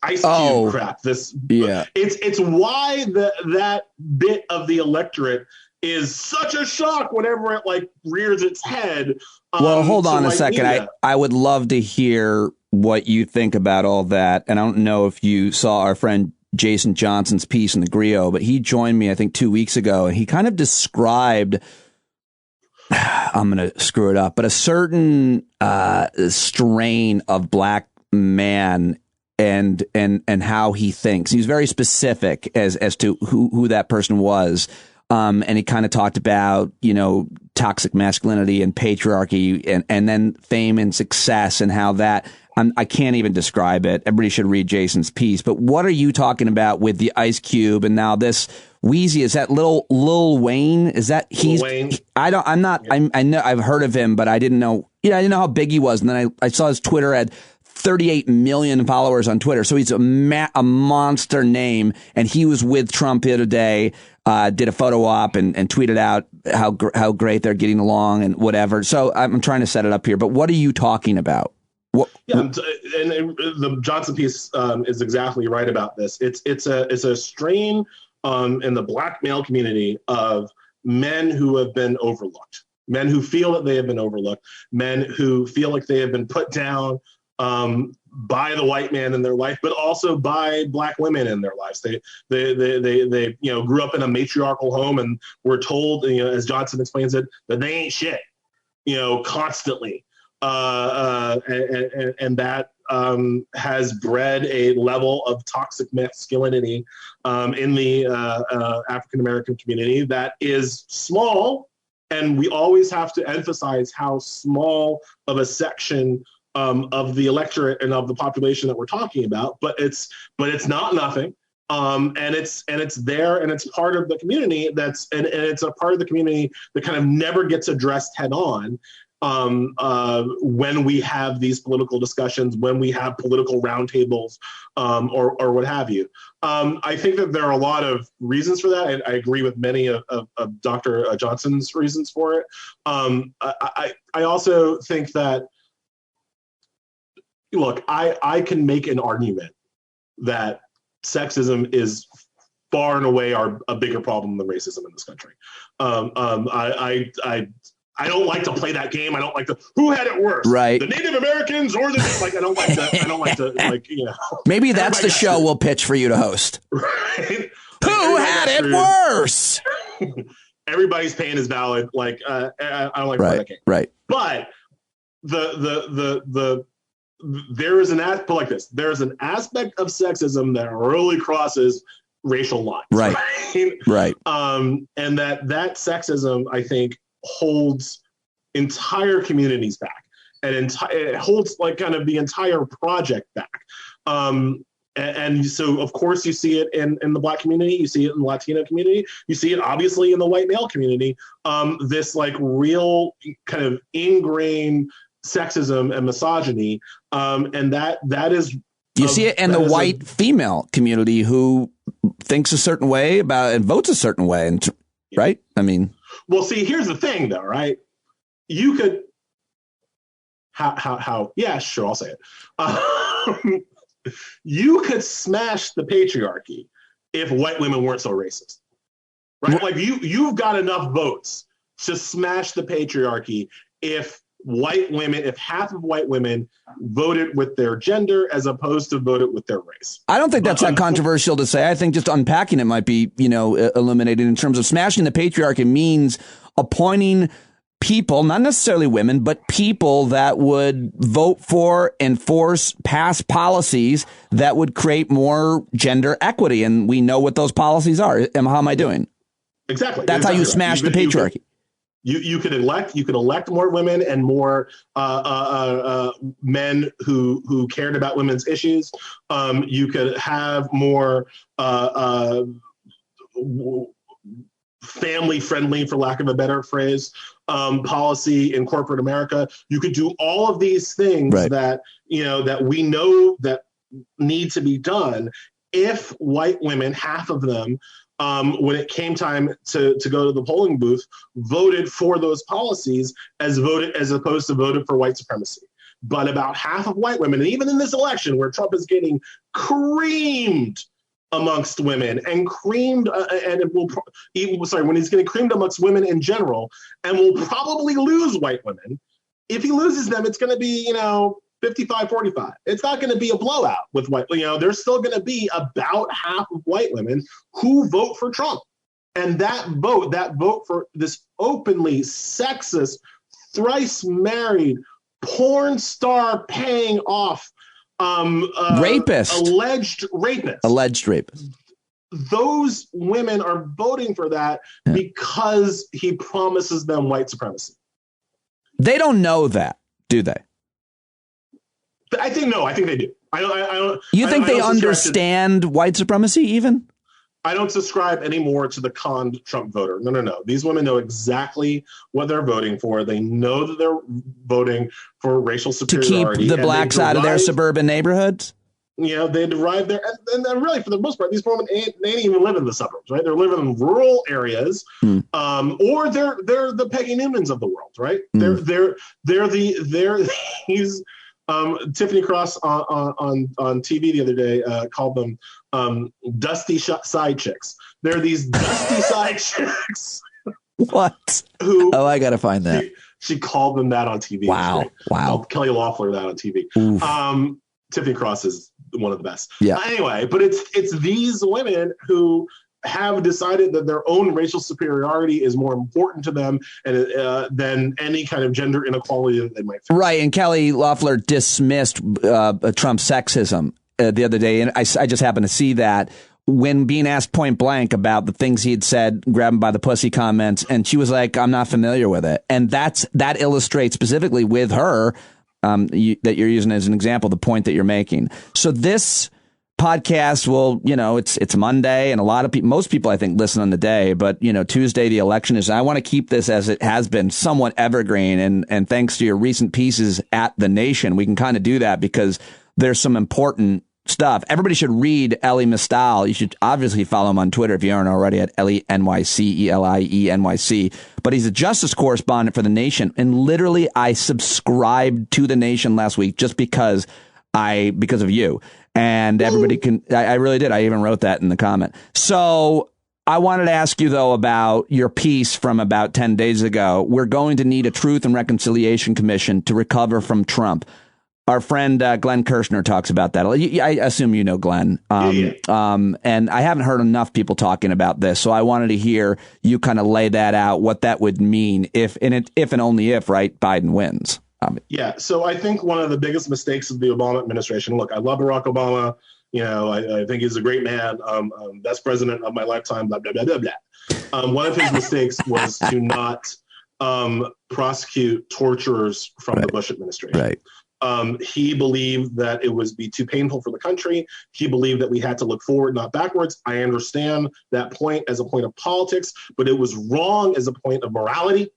Speaker 8: Ice Cube crap, it's why that bit of the electorate is such a shock whenever it like rears its head.
Speaker 1: Well, hold on a second. I would love to hear what you think about all that. And I don't know if you saw our friend Jason Johnson's piece in the Griot, but he joined me, I think, 2 weeks ago, and he kind of described, I'm going to screw it up, but a certain strain of Black man and how he thinks. He was very specific as to who that person was. And he kind of talked about, you know, toxic masculinity and patriarchy and then fame and success and how that I can't even describe it. Everybody should read Jason's piece. But what are you talking about with the Ice Cube and now this Wheezy? Is that Lil Wayne? Is that he's? Wayne. I know I've heard of him, but I didn't know. I didn't know how big he was. And then I saw his Twitter had 38 million followers on Twitter. So he's a monster name. And he was with Trump the other day, did a photo op and tweeted out how great they're getting along and whatever. So I'm trying to set it up here. But what are you talking about?
Speaker 8: And the Johnson piece is exactly right about this. It's a strain in the Black male community of men who have been overlooked, men who feel that they have been overlooked, men who feel like they have been put down by the white man in their life, but also by Black women in their lives. They you know, grew up in a matriarchal home and were told, you know, as Johnson explains it, that they ain't shit, you know, constantly. And that has bred a level of toxic masculinity in the African American community that is small, and we always have to emphasize how small of a section of the electorate and of the population that we're talking about. But it's not nothing. And it's there, and it's part of the community and it's a part of the community that kind of never gets addressed head on. When we have these political discussions, when we have political roundtables, or what have you. I think that there are a lot of reasons for that. I agree with many of Dr. Johnson's reasons for it. I also think that, look, I can make an argument that sexism is far and away a bigger problem than racism in this country. I don't like to play that game. I don't like to. Who had it worse?
Speaker 1: Right.
Speaker 8: The Native Americans or the like. I don't like to like, you know.
Speaker 1: Maybe that's the show we'll pitch for you to host.
Speaker 8: Right.
Speaker 1: Who had it worse?
Speaker 8: Everybody's pain is valid. Like I don't like to play that game.
Speaker 1: Right.
Speaker 8: But there is an aspect like this. There is an aspect of sexism that really crosses racial lines.
Speaker 1: Right. Right.
Speaker 8: And that sexism, I think, holds entire communities back, and it holds like kind of the entire project back. And so, of course, you see it in the Black community, you see it in the Latino community, you see it obviously in the white male community. This like real kind of ingrained sexism and misogyny, and that is.
Speaker 1: You see it in the white female community who thinks a certain way about and votes a certain way, and right? I mean.
Speaker 8: Well, see, here's the thing, though, right? You could, yeah, sure, I'll say it. You could smash the patriarchy if white women weren't so racist, right? Like you've got enough votes to smash the patriarchy if half of white women voted with their gender as opposed to voted with their race.
Speaker 1: I don't think that's that controversial to say. I think just unpacking it might be, you know, illuminated in terms of smashing the patriarchy means appointing people, not necessarily women, but people that would vote for, enforce, pass policies that would create more gender equity. And we know what those policies are. How am I doing?
Speaker 8: Exactly.
Speaker 1: That's how you smash the patriarchy.
Speaker 8: You could elect more women and more men who cared about women's issues. You could have more family friendly, for lack of a better phrase, policy in corporate America. You could do all of these things that we know that need to be done if white women, half of them, when it came time to go to the polling booth, voted for those policies as opposed to voted for white supremacy. But about half of white women, and even in this election where Trump is getting creamed amongst women and creamed, when he's getting creamed amongst women in general, and will probably lose white women. If he loses them, it's going to be, 55-45. It's not going to be a blowout with white. There's still going to be about half of white women who vote for Trump. And that vote for this openly sexist, thrice married, porn star paying off alleged rapist. Those women are voting for that because he promises them white supremacy.
Speaker 1: They don't know that, do they?
Speaker 8: I think they do. I don't.
Speaker 1: You think they understand white supremacy even?
Speaker 8: I don't subscribe anymore to the conned Trump voter. No. These women know exactly what they're voting for. They know that they're voting for racial superiority.
Speaker 1: To keep the blacks out of their suburban neighborhoods?
Speaker 8: They derive their, and then really for the most part, these women they ain't even live in the suburbs, right? They're living in rural areas, or they're the Peggy Newmans of the world, right? They're these. Tiffany Cross on TV the other day called them dusty side chicks. They're these dusty side chicks.
Speaker 9: What? I gotta find that.
Speaker 8: She called them that on TV.
Speaker 9: Wow.
Speaker 8: Called Kelly Loeffler that on TV. Tiffany Cross is one of the best.
Speaker 9: Yeah.
Speaker 8: Anyway, but it's these women who have decided that their own racial superiority is more important to them than any kind of gender inequality that they might face.
Speaker 1: Right, and Kelly Loeffler dismissed Trump's sexism the other day, and I just happened to see that when being asked point blank about the things he had said, grab him by the pussy comments, and she was like, I'm not familiar with it. And that illustrates specifically with her that you're using as an example, the point that you're making. So this podcast will, it's Monday, and most people I think listen on the day, but Tuesday the election is. I want to keep this as it has been, somewhat evergreen, and thanks to your recent pieces at The Nation, we can kind of do that because there's some important stuff. Everybody should read Elie Mystal. You should obviously follow him on Twitter if you aren't already at Elie NYC, ELIE NYC. But he's a justice correspondent for The Nation, and literally I subscribed to The Nation last week just because of you. And everybody I really did. I even wrote that in the comment. So I wanted to ask you, though, about your piece from about 10 days ago. We're going to need a Truth and Reconciliation Commission to recover from Trump. Our friend Glenn Kirshner talks about that. I assume you know Glenn. And I haven't heard enough people talking about this. So I wanted to hear you kind of lay that out, what that would mean if and only if, right, Biden wins.
Speaker 8: Yeah, so I think one of the biggest mistakes of the Obama administration, look, I love Barack Obama. I think he's a great man, best president of my lifetime, blah, blah, blah, blah, blah. One of his mistakes was to not prosecute torturers from the Bush administration.
Speaker 9: Right.
Speaker 8: He believed that it would be too painful for the country. He believed that we had to look forward, not backwards. I understand that point as a point of politics, but it was wrong as a point of morality,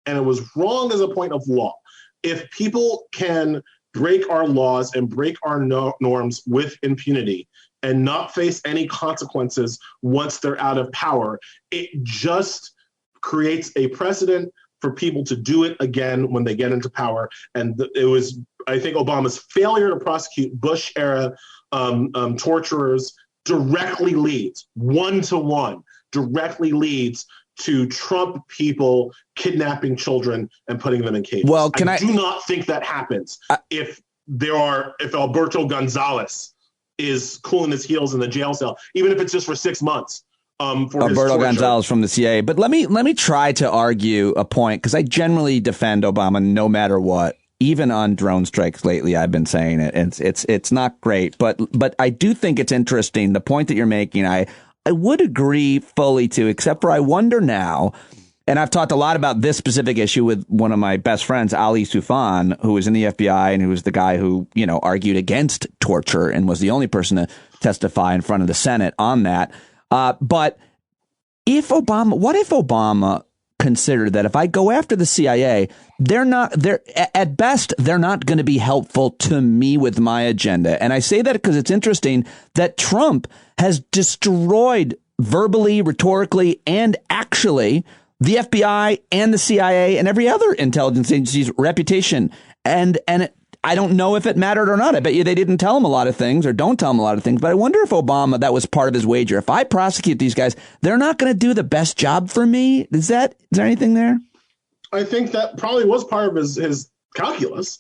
Speaker 8: and it was wrong as a point of law. If people can break our laws and break our norms with impunity and not face any consequences once they're out of power, it just creates a precedent for people to do it again when they get into power. And it was, I think, Obama's failure to prosecute Bush-era torturers directly leads, one-to-one, directly leads to Trump people kidnapping children and putting them in cages.
Speaker 1: Well,
Speaker 8: I do not think that happens if Alberto Gonzalez is cooling his heels in the jail cell, even if it's just for 6 months. for
Speaker 1: Alberto Gonzalez from the CIA. But let me try to argue a point, because I generally defend Obama no matter what. Even on drone strikes lately, I've been saying it. It's not great, but I do think it's interesting. The point that you're making, I would agree fully to, except for I wonder now. And I've talked a lot about this specific issue with one of my best friends, Ali Soufan, who was in the FBI and who was the guy who, argued against torture and was the only person to testify in front of the Senate on that. But what if Obama considered that if I go after the CIA, at best, they're not going to be helpful to me with my agenda. And I say that because it's interesting that Trump has destroyed verbally, rhetorically, and actually the FBI and the CIA and every other intelligence agency's reputation. And I don't know if it mattered or not. I bet you they didn't tell him a lot of things or don't tell him a lot of things. But I wonder if Obama, that was part of his wager. If I prosecute these guys, they're not going to do the best job for me. Is there anything there?
Speaker 8: I think that probably was part of his calculus.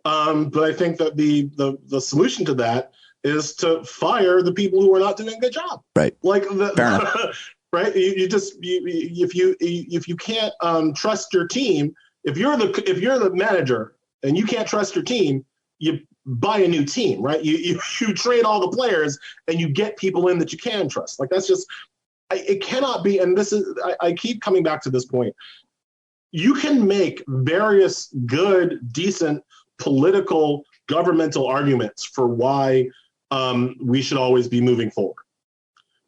Speaker 8: But I think that the solution to that is to fire the people who are not doing a good job.
Speaker 1: Right.
Speaker 8: Like
Speaker 1: fair enough.
Speaker 8: Right. If you can't trust your team, if you're the manager and you can't trust your team, you buy a new team, right? You trade all the players and you get people in that you can trust. Like that's just, it cannot be. And this is, I keep coming back to this point. You can make various good, decent political, governmental arguments for why we should always be moving forward.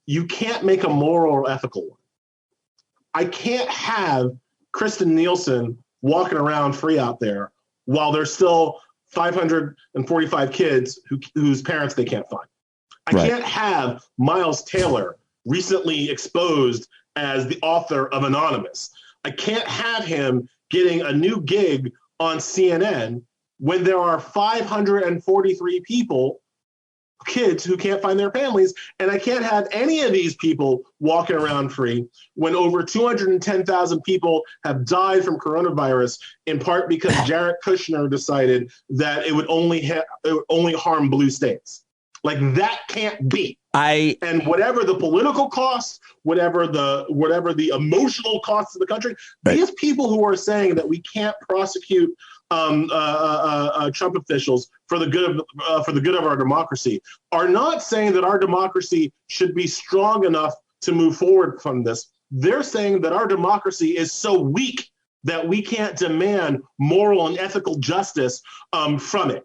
Speaker 8: You can't make a moral or ethical one. I can't have Kristen Nielsen walking around free out there while there's still 545 kids whose parents they can't find. I can't have Miles Taylor recently exposed as the author of Anonymous. I can't have him getting a new gig on CNN when there are 543 kids who can't find their families. And I can't have any of these people walking around free when over 210,000 people have died from coronavirus, in part because Jared Kushner decided that it would only harm blue states. Like that can't be. And whatever the political costs, whatever the emotional costs of the country, these people who are saying that we can't prosecute Trump officials for the good of our democracy are not saying that our democracy should be strong enough to move forward from this. They're saying that our democracy is so weak that we can't demand moral and ethical justice from it.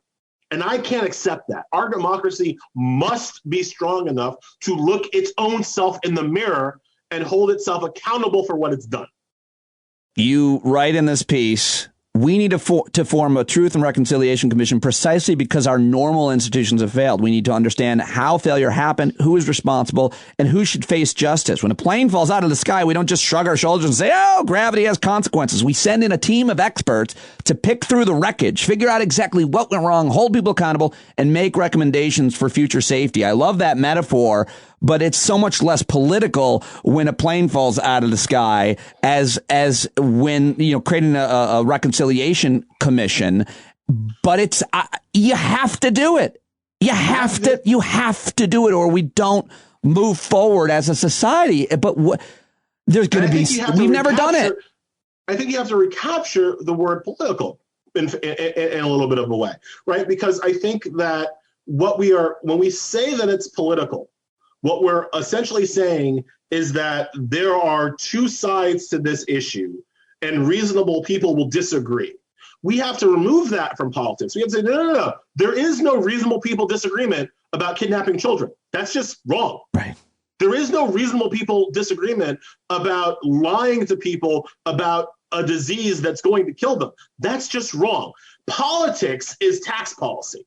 Speaker 8: And I can't accept that. Our democracy must be strong enough to look its own self in the mirror and hold itself accountable for what it's done.
Speaker 1: You write in this piece, we need to form a Truth and Reconciliation Commission precisely because our normal institutions have failed. We need to understand how failure happened, who is responsible, and who should face justice. When a plane falls out of the sky, we don't just shrug our shoulders and say, oh, gravity has consequences. We send in a team of experts to pick through the wreckage, figure out exactly what went wrong, hold people accountable, and make recommendations for future safety. I love that metaphor, but it's so much less political when a plane falls out of the sky as when, creating a reconciliation commission. But it's, you have to do it. You have to do it, or we don't move forward as a society. But there's going to be, we've never done it.
Speaker 8: I think you have to recapture the word political in a little bit of a way, right? Because I think that when we say that it's political, what we're essentially saying is that there are two sides to this issue and reasonable people will disagree. We have to remove that from politics. We have to say, no. There is no reasonable people disagreement about kidnapping children. That's just wrong.
Speaker 1: Right.
Speaker 8: There is no reasonable people disagreement about lying to people about a disease that's going to kill them. That's just wrong. Politics is tax policy.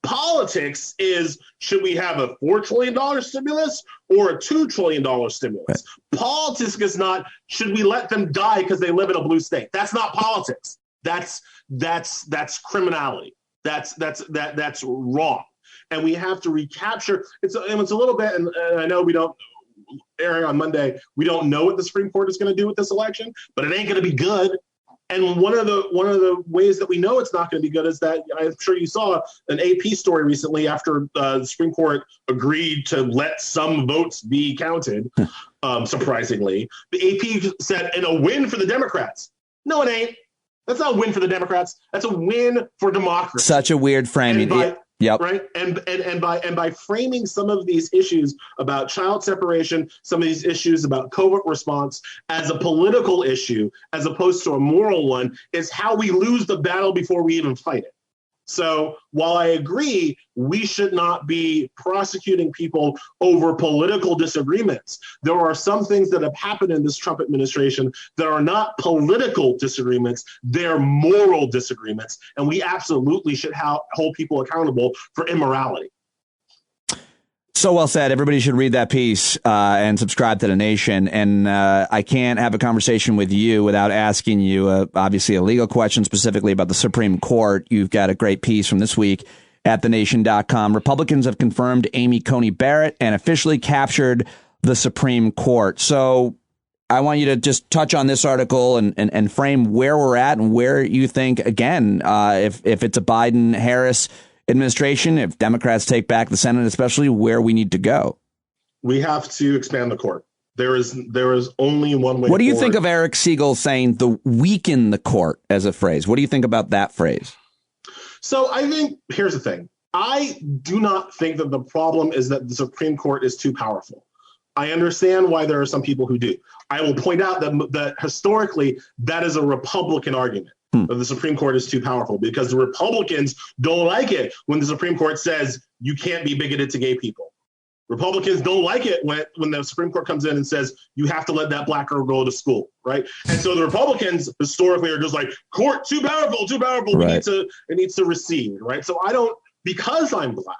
Speaker 8: Politics is, should we have a $4 trillion stimulus or a $2 trillion stimulus? Right. Politics is not, should we let them die because they live in a blue state? That's not politics. That's criminality. That's wrong. And we have to recapture, it's a little bit, and I know we don't, airing on Monday, we don't know what the Supreme Court is going to do with this election, but it ain't going to be good. And one of the ways that we know it's not going to be good is that I'm sure you saw an AP story recently after the Supreme Court agreed to let some votes be counted. Surprisingly, the AP said, "In a win for the Democrats." No, it ain't. That's not a win for the Democrats. That's a win for democracy.
Speaker 1: Such a weird framing. Yep.
Speaker 8: Right. And by framing some of these issues about child separation, some of these issues about covert response as a political issue, as opposed to a moral one, is how we lose the battle before we even fight it. So while I agree we should not be prosecuting people over political disagreements, there are some things that have happened in this Trump administration that are not political disagreements, they're moral disagreements, and we absolutely should hold people accountable for immorality.
Speaker 1: So well said. Everybody should read that piece and subscribe to The Nation. And I can't have a conversation with you without asking you, obviously, a legal question specifically about the Supreme Court. You've got a great piece from this week at thenation.com. Republicans have confirmed Amy Coney Barrett and officially captured the Supreme Court. So I want you to just touch on this article and frame where we're at and where you think, again, if it's a Biden-Harris administration, if Democrats take back the Senate, especially, where we need to go.
Speaker 8: We have to expand the court. There is only one way.
Speaker 1: What do you think of Eric Siegel saying the weaken the court as a phrase? What do you think about that phrase?
Speaker 8: So I think here's the thing. I do not think that the problem is that the Supreme Court is too powerful. I understand why there are some people who do. I will point out that historically that is a Republican argument. That the Supreme Court is too powerful because the Republicans don't like it when the Supreme Court says you can't be bigoted to gay people. Republicans don't like it when the Supreme Court comes in and says you have to let that black girl go to school, right? And so the Republicans historically are just like, court too powerful, right. It needs to recede, right? So I don't, because I'm black,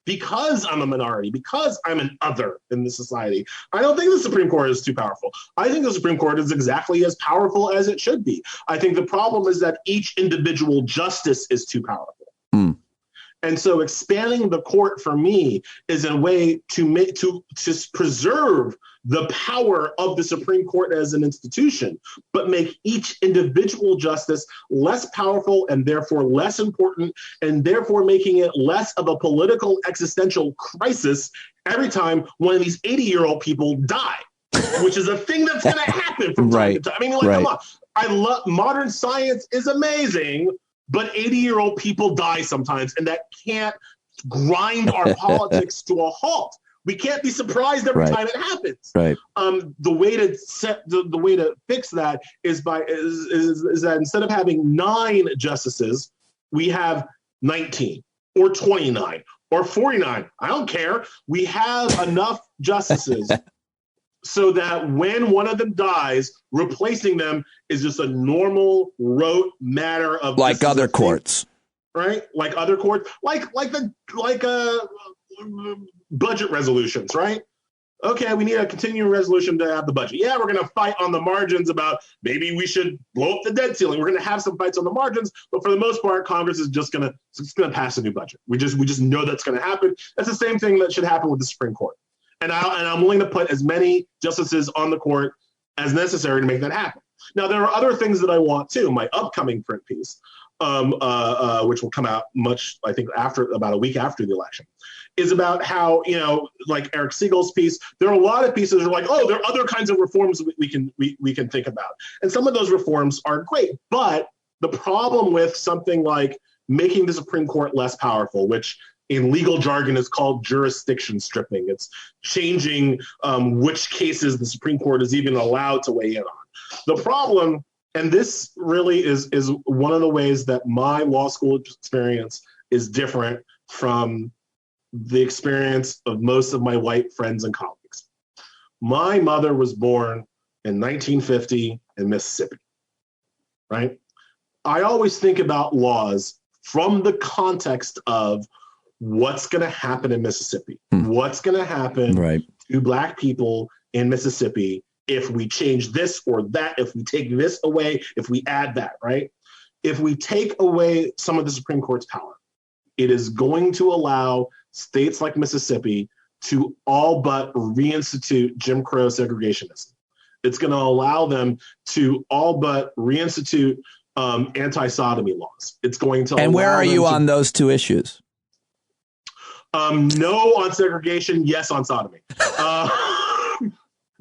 Speaker 8: because I'm a minority, because I'm an other in this society, I don't think the Supreme Court is too powerful. I think the Supreme Court is exactly as powerful as it should be. I think the problem is that each individual justice is too powerful. And so expanding the court for me is a way to preserve the power of the Supreme Court as an institution, but make each individual justice less powerful and therefore less important, and therefore making it less of a political existential crisis every time one of these 80-year-old people die, which is a thing that's going to happen from time to time. I mean, come on. I love modern science is amazing, but 80-year-old people die sometimes, and that can't grind our politics to a halt. We can't be surprised every time it happens.
Speaker 1: Right.
Speaker 8: The way to the way to fix that is that instead of having 9 justices, we have 19 or 29 or 49. I don't care. We have enough justices so that when one of them dies, replacing them is just a normal rote matter of
Speaker 1: like other courts,
Speaker 8: right? Like other courts, like budget resolutions, right? Okay, we need a continuing resolution to have the budget. Yeah, we're going to fight on the margins about maybe we should blow up the debt ceiling. We're going to have some fights on the margins, but for the most part, Congress is just going to pass a new budget. We just know that's going to happen. That's the same thing that should happen with the Supreme Court. And I'm willing to put as many justices on the court as necessary to make that happen. Now, there are other things that I want too. My upcoming print piece, which will come out I think about a week after the election, is about how, like Eric Siegel's piece, there are a lot of pieces that are like, oh, there are other kinds of reforms we can think about. And some of those reforms are great. But the problem with something like making the Supreme Court less powerful, which in legal jargon is called jurisdiction stripping. It's changing which cases the Supreme Court is even allowed to weigh in on. The problem, and this really is one of the ways that my law school experience is different from the experience of most of my white friends and colleagues. My mother was born in 1950 in Mississippi, right? I always think about laws from the context of what's going to happen in Mississippi, what's going to happen to Black people in Mississippi if we change this or that, if we take this away, if we add that, right? If we take away some of the Supreme Court's power, it is going to allow states like Mississippi to all but reinstitute Jim Crow segregationism. It's going to allow them to all but reinstitute anti-sodomy laws. It's going to.
Speaker 1: And where are you on those two issues?
Speaker 8: No on segregation, yes on sodomy.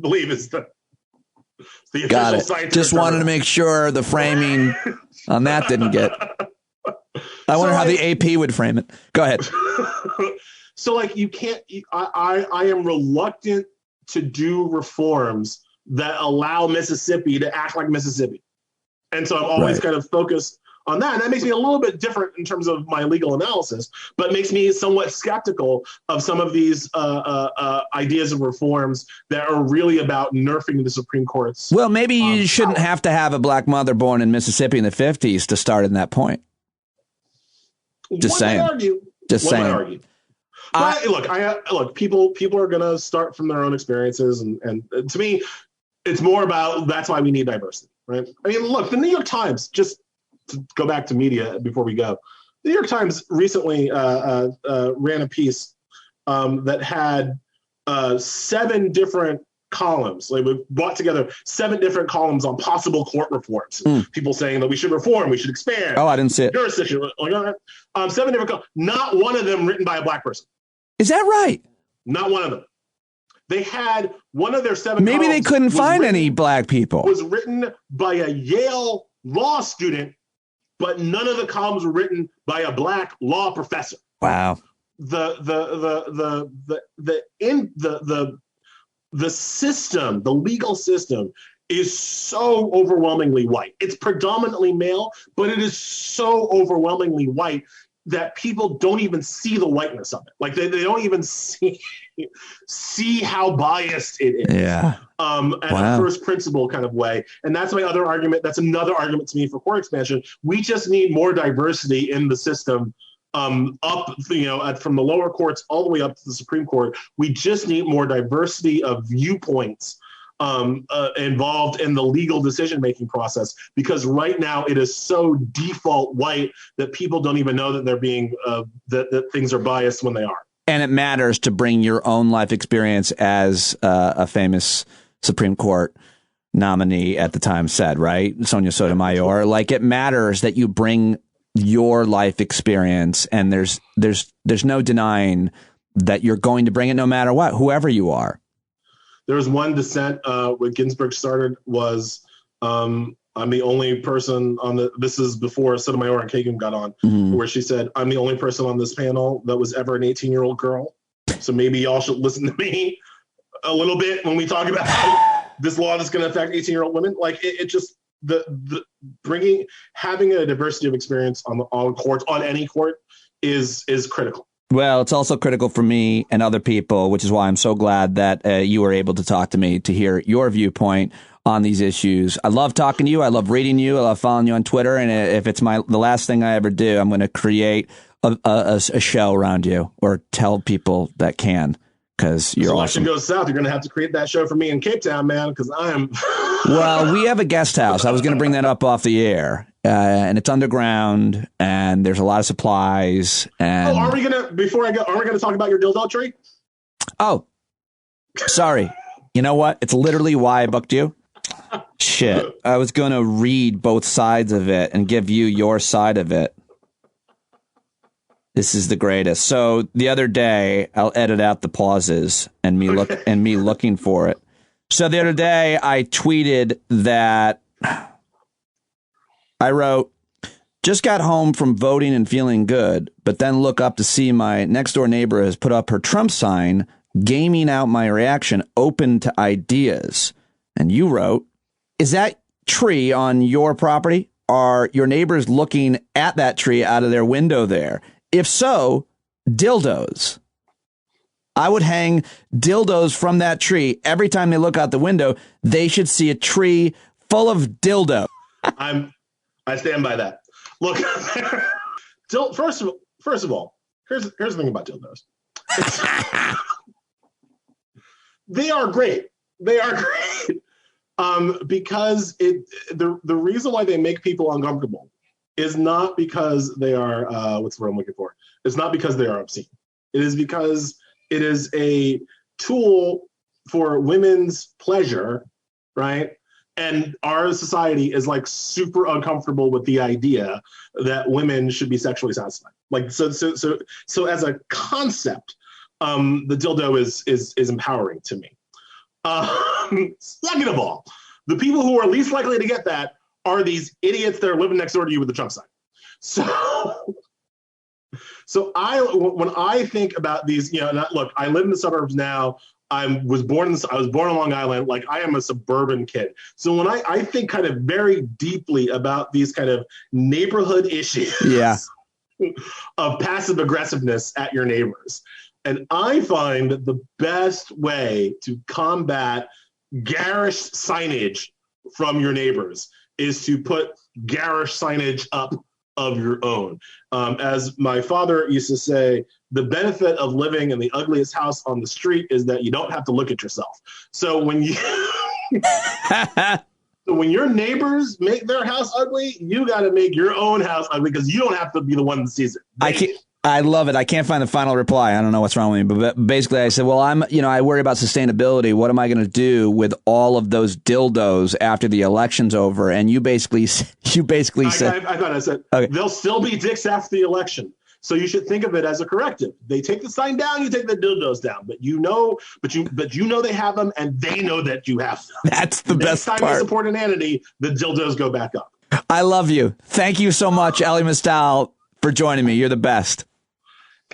Speaker 8: Believe it's the official
Speaker 1: Got it.
Speaker 8: scientific
Speaker 1: Just wanted to
Speaker 8: term.
Speaker 1: make sure the framing on that didn't get. I wonder how the AP would frame it. Go ahead.
Speaker 8: So, like, you can't. I am reluctant to do reforms that allow Mississippi to act like Mississippi, and so I'm always kind of focused on that. And that makes me a little bit different in terms of my legal analysis, but makes me somewhat skeptical of some of these ideas of reforms that are really about nerfing the Supreme Court's.
Speaker 1: Well, maybe you shouldn't have to have a black mother born in Mississippi in the 50s to start in that point. Just saying. Just saying.
Speaker 8: But look, people are going to start from their own experiences. And to me, it's more about that's why we need diversity, right? I mean, look, the New York Times, just to go back to media before we go, the New York Times recently ran a piece that had 7 different columns. Like, we brought together 7 different columns on possible court reforms. People saying that we should reform, we should expand.
Speaker 1: Oh, I didn't see it.
Speaker 8: Jurisdiction. 7 different columns. Not one of them written by a black person.
Speaker 1: Is that right?
Speaker 8: Not one of them. They had one of their 7
Speaker 1: Maybe they couldn't find any black people.
Speaker 8: Was written by a Yale law student, but none of the columns were written by a black law professor.
Speaker 1: Wow.
Speaker 8: The system, the legal system, is so overwhelmingly white. It's predominantly male, but it is so overwhelmingly white that people don't even see the whiteness of it. Like, they don't even see how biased it is.
Speaker 1: Yeah.
Speaker 8: At a first principle kind of way. And that's my other argument. That's another argument to me for court expansion. We just need more diversity in the system, up, from the lower courts all the way up to the Supreme Court. We just need more diversity of viewpoints involved in the legal decision-making process, because right now it is so default white that people don't even know that they're being that things are biased when they are.
Speaker 1: And it matters to bring your own life experience, as a famous Supreme Court nominee at the time said, right? Sonia Sotomayor. Like, it matters that you bring your life experience, and there's no denying that you're going to bring it no matter what, whoever you are.
Speaker 8: There was one dissent when Ginsburg started was, I'm the only person on this is before Sotomayor and Kagan got on, where she said, I'm the only person on this panel that was ever an 18-year-old girl. So maybe y'all should listen to me a little bit when we talk about this law that's going to affect 18-year-old women. Like, it just, having a diversity of experience on courts, on any court, is critical.
Speaker 1: Well, it's also critical for me and other people, which is why I'm so glad that you were able to talk to me to hear your viewpoint on these issues. I love talking to you. I love reading you. I love following you on Twitter. And if it's the last thing I ever do, I'm going to create a show around you, or tell people that can, because you're awesome.
Speaker 8: If election goes south, you're going to have to create that show for me in Cape Town, man, because I am.
Speaker 1: Well, we have a guest house. I was going to bring that up off the air. And it's underground, and there's a lot of supplies. And
Speaker 8: are we going to, before I go, are we going to talk about your dildo tree?
Speaker 1: Oh, sorry. You know what? It's literally why I booked you. Shit. I was going to read both sides of it and give you your side of it. This is the greatest. So the other day, I'll edit out the pauses and me looking for it. So the other day, I tweeted that I wrote, just got home from voting and feeling good, but then look up to see my next door neighbor has put up her Trump sign, gaming out my reaction, open to ideas. And you wrote, is that tree on your property? Are your neighbors looking at that tree out of their window there? If so, dildos. I would hang dildos from that tree. Every time they look out the window, they should see a tree full of dildo.
Speaker 8: I stand by that. Look, first of all, here's the thing about dildos. They are great. They are great. Because the reason why they make people uncomfortable is not because they are what's the word I'm looking for? It's not because they are obscene. It is because it is a tool for women's pleasure right? And our society is like super uncomfortable with the idea that women should be sexually satisfied. Like, so as a concept, the dildo is empowering to me. Second of all, the people who are least likely to get that are these idiots that are living next door to you with the Trump sign. So when I think about these, look, I live in the suburbs now. I was born on Long Island. Like, I am a suburban kid. So when I think kind of very deeply about these kind of neighborhood issues of passive aggressiveness at your neighbors, and I find that the best way to combat garish signage from your neighbors is to put garish signage up of your own. As my father used to say, the benefit of living in the ugliest house on the street is that you don't have to look at yourself. So when your neighbors make their house ugly, you got to make your own house ugly, because you don't have to be the one that sees it.
Speaker 1: I love it. I can't find the final reply. I don't know what's wrong with me, but basically I said, well, I worry about sustainability. What am I going to do with all of those dildos after the election's over? And you basically said, I said, okay, they'll still be dicks after the election. So you should think of it as a corrective. They take the sign down, you take the dildos down, but you know they have them, and they know that you have them. That's the best part.
Speaker 8: Next time you support an entity, the dildos go back up.
Speaker 1: I love you. Thank you so much, Elie Mystal, for joining me. You're the best.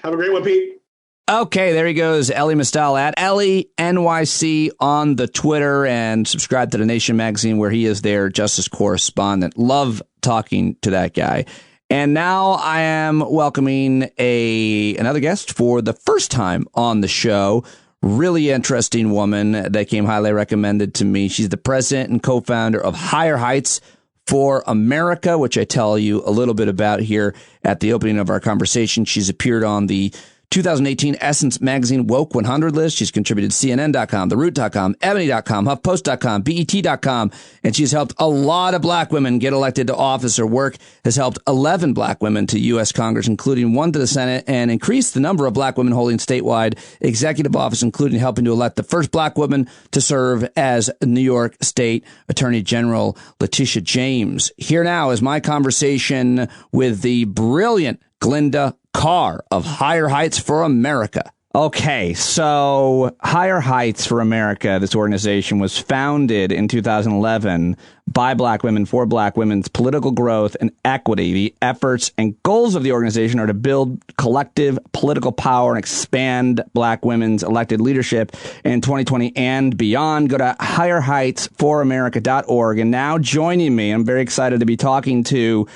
Speaker 8: Have a great one, Pete.
Speaker 1: Okay, there he goes, Elie Mystal at Elie NYC on the Twitter, and subscribe to The Nation magazine, where he is their justice correspondent. Love talking to that guy. And now I am welcoming another guest for the first time on the show. Really interesting woman that came highly recommended to me. She's the president and co-founder of Hight for America, which I tell you a little bit about here at the opening of our conversation. She's appeared on the 2018 Essence Magazine Woke 100 list. She's contributed to CNN.com, TheRoot.com, Ebony.com, HuffPost.com, BET.com, and she's helped a lot of black women get elected to office. Her work has helped 11 black women to U.S. Congress, including one to the Senate, and increased the number of black women holding statewide executive office, including helping to elect the first black woman to serve as New York State Attorney General, Letitia James. Here now is my conversation with the brilliant Glynda Carr of Hight for America. Okay, so Hight for America, this organization, was founded in 2011 by black women for black women's political growth and equity. The efforts and goals of the organization are to build collective political power and expand black women's elected leadership in 2020 and beyond. Go to hireheightsforamerica.org. And now joining me, I'm very excited to be talking to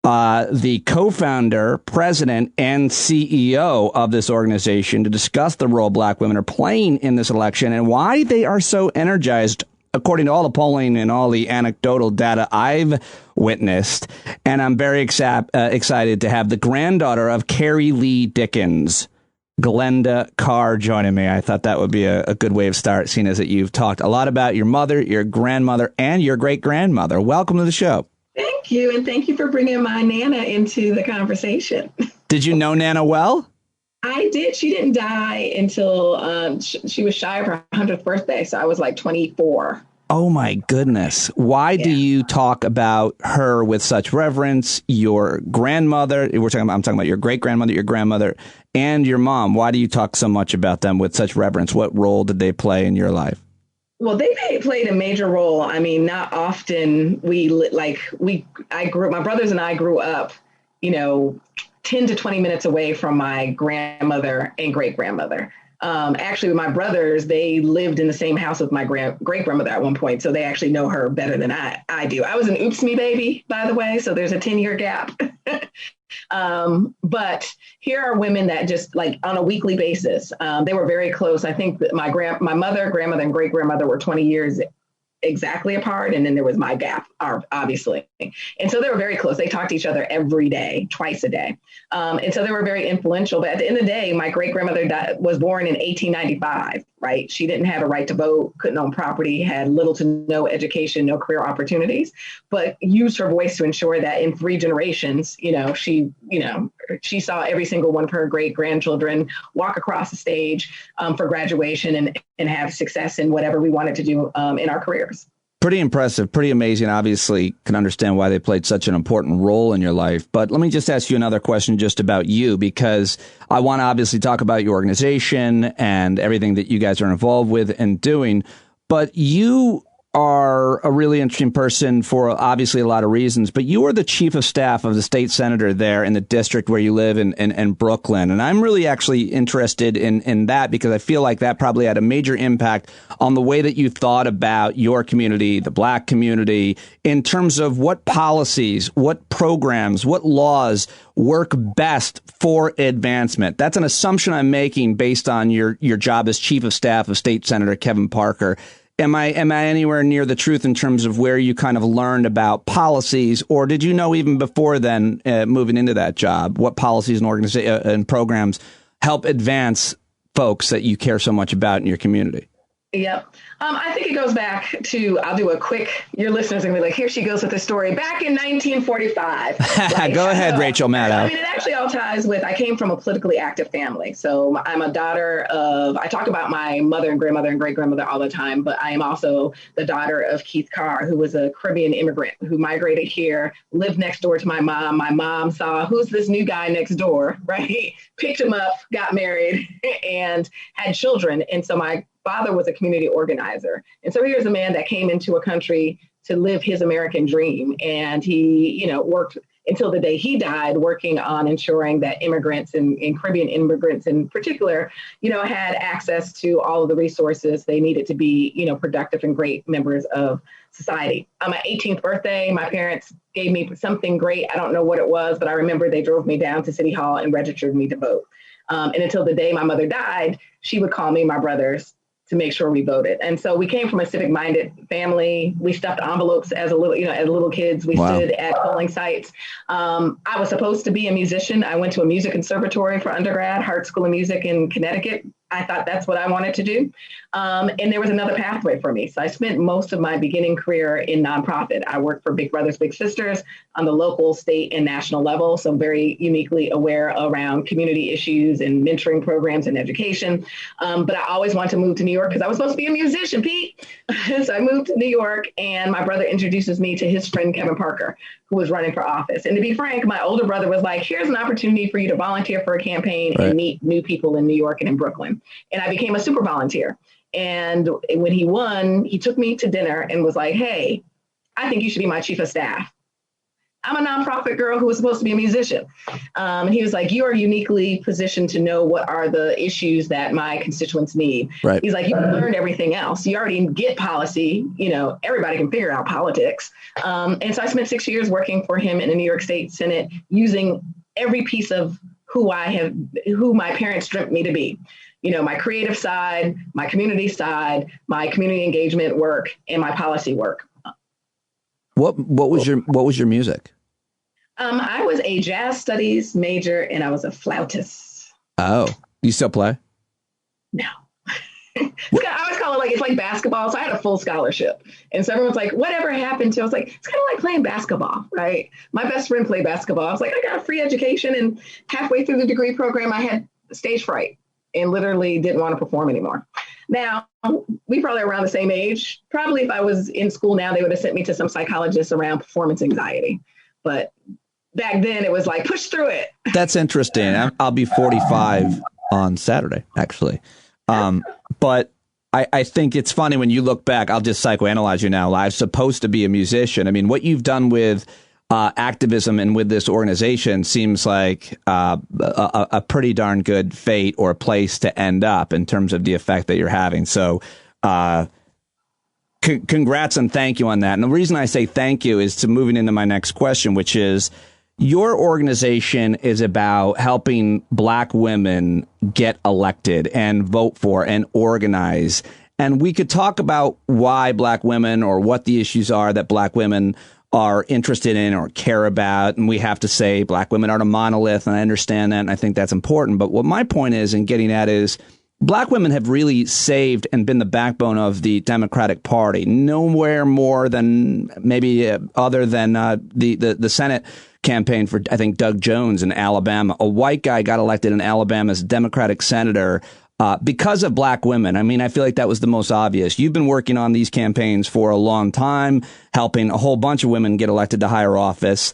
Speaker 1: the co-founder, president, and CEO of this organization to discuss the role black women are playing in this election and why they are so energized, according to all the polling and all the anecdotal data I've witnessed. And I'm very excited to have the granddaughter of Carrie Lee Dickens, Glenda Carr, joining me. I thought that would be a good way of start, seeing as that you've talked a lot about your mother, your grandmother, and your great-grandmother. Welcome to the show.
Speaker 10: Thank you, and thank you for bringing my Nana into the conversation.
Speaker 1: Did you know Nana well?
Speaker 10: I did. She didn't die until she was shy of her 100th birthday, so I was like 24.
Speaker 1: Oh, my goodness. Why do you talk about her with such reverence? Your grandmother, I'm talking about your great-grandmother, your grandmother, and your mom. Why do you talk so much about them with such reverence? What role did they play in your life?
Speaker 10: Well, they played a major role. I mean, not often my brothers and I grew up, 10 to 20 minutes away from my grandmother and great grandmother. Actually, my brothers, they lived in the same house with my great grandmother at one point. So they actually know her better than I do. I was an oops me baby, by the way. So there's a 10-year gap. But here are women that just like on a weekly basis, they were very close. I think that my mother, grandmother, and great grandmother were 20 years exactly apart. And then there was my gap, obviously. And so they were very close. They talked to each other every day, twice a day. And so they were very influential. But at the end of the day, my great grandmother was born in 1895, right? She didn't have a right to vote, couldn't own property, had little to no education, no career opportunities, but used her voice to ensure that in 3 generations, she saw every single one of her great grandchildren walk across the stage for graduation and have success in whatever we wanted to do in our careers.
Speaker 1: Pretty impressive, pretty amazing. Obviously, can understand why they played such an important role in your life. But let me just ask you another question just about you, because I want to obviously talk about your organization and everything that you guys are involved with and doing. But you are a really interesting person for obviously a lot of reasons, but you are the chief of staff of the state senator there in the district where you live in Brooklyn. And I'm really actually interested in that because I feel like that probably had a major impact on the way that you thought about your community, the black community, in terms of what policies, what programs, what laws work best for advancement. That's an assumption I'm making based on your job as chief of staff of State Senator Kevin Parker. Am I anywhere near the truth in terms of where you kind of learned about policies, or did you know even before then, moving into that job, what policies and and programs help advance folks that you care so much about in your community?
Speaker 10: Yep. I think it goes back to, I'll do a quick, your listeners are going to be like, here she goes with the story. Back in 1945.
Speaker 1: Go ahead, Rachel Maddow.
Speaker 10: I mean, it actually all ties with, I came from a politically active family. So I'm a daughter of, I talk about my mother and grandmother and great-grandmother all the time, but I am also the daughter of Keith Carr, who was a Caribbean immigrant who migrated here, lived next door to my mom. My mom saw, who's this new guy next door, right? Picked him up, got married, and had children. And so my father was a community organizer. And so here's a man that came into a country to live his American dream. And he, worked until the day he died, working on ensuring that immigrants and Caribbean immigrants in particular, had access to all of the resources they needed to be, productive and great members of society. On my 18th birthday, my parents gave me something great. I don't know what it was, but I remember they drove me down to City Hall and registered me to vote. And until the day my mother died, she would call me, my brothers, to make sure we voted. And so we came from a civic-minded family. We stuffed envelopes as little kids. We stood at polling sites. I was supposed to be a musician. I went to a music conservatory for undergrad, Hart School of Music in Connecticut. I thought that's what I wanted to do. And there was another pathway for me. So I spent most of my beginning career in nonprofit. I worked for Big Brothers Big Sisters on the local, state, and national level. So I'm very uniquely aware around community issues and mentoring programs and education. But I always wanted to move to New York because I was supposed to be a musician, Pete. So I moved to New York, and my brother introduces me to his friend, Kevin Parker, who was running for office. And to be frank, my older brother was like, here's an opportunity for you to volunteer for a campaign and meet new people in New York and in Brooklyn. And I became a super volunteer. And when he won, he took me to dinner and was like, hey, I think you should be my chief of staff. I'm a nonprofit girl who was supposed to be a musician. And he was like, you are uniquely positioned to know what are the issues that my constituents need. Right. He's like, you've learned everything else. You already get policy. Everybody can figure out politics. And so I spent 6 years working for him in the New York State Senate, using every piece of who my parents dreamt me to be. My creative side, my community side, my community engagement work, and my policy work.
Speaker 1: What was your music?
Speaker 10: I was a jazz studies major, and I was a flautist.
Speaker 1: Oh, you still play?
Speaker 10: No. I always call it it's like basketball. So I had a full scholarship. And so everyone's like, whatever happened to? I was like, it's kind of like playing basketball, right? My best friend played basketball. I was like, I got a free education. And halfway through the degree program, I had stage fright and literally didn't want to perform anymore. Now, we probably around the same age. Probably if I was in school now, they would have sent me to some psychologist around performance anxiety. But back then it was like, push through it.
Speaker 1: That's interesting. I'll be 45 on Saturday, actually. But I think it's funny when you look back. I'll just psychoanalyze you now. I was supposed to be a musician. I mean, what you've done with activism and with this organization seems like a pretty darn good fate or place to end up in terms of the effect that you're having. So congrats and thank you on that. And the reason I say thank you is to moving into my next question, which is your organization is about helping Black women get elected and vote for and organize. And we could talk about why Black women or what the issues are that Black women are interested in or care about. And we have to say Black women aren't a monolith. And I understand that. And I think that's important. But what my point is in getting at is Black women have really saved and been the backbone of the Democratic Party. Nowhere more than maybe other than the Senate campaign for, I think, Doug Jones in Alabama. A white guy got elected in Alabama as a Democratic senator because of black women. I mean, I feel like that was the most obvious. You've been working on these campaigns for a long time, helping a whole bunch of women get elected to higher office,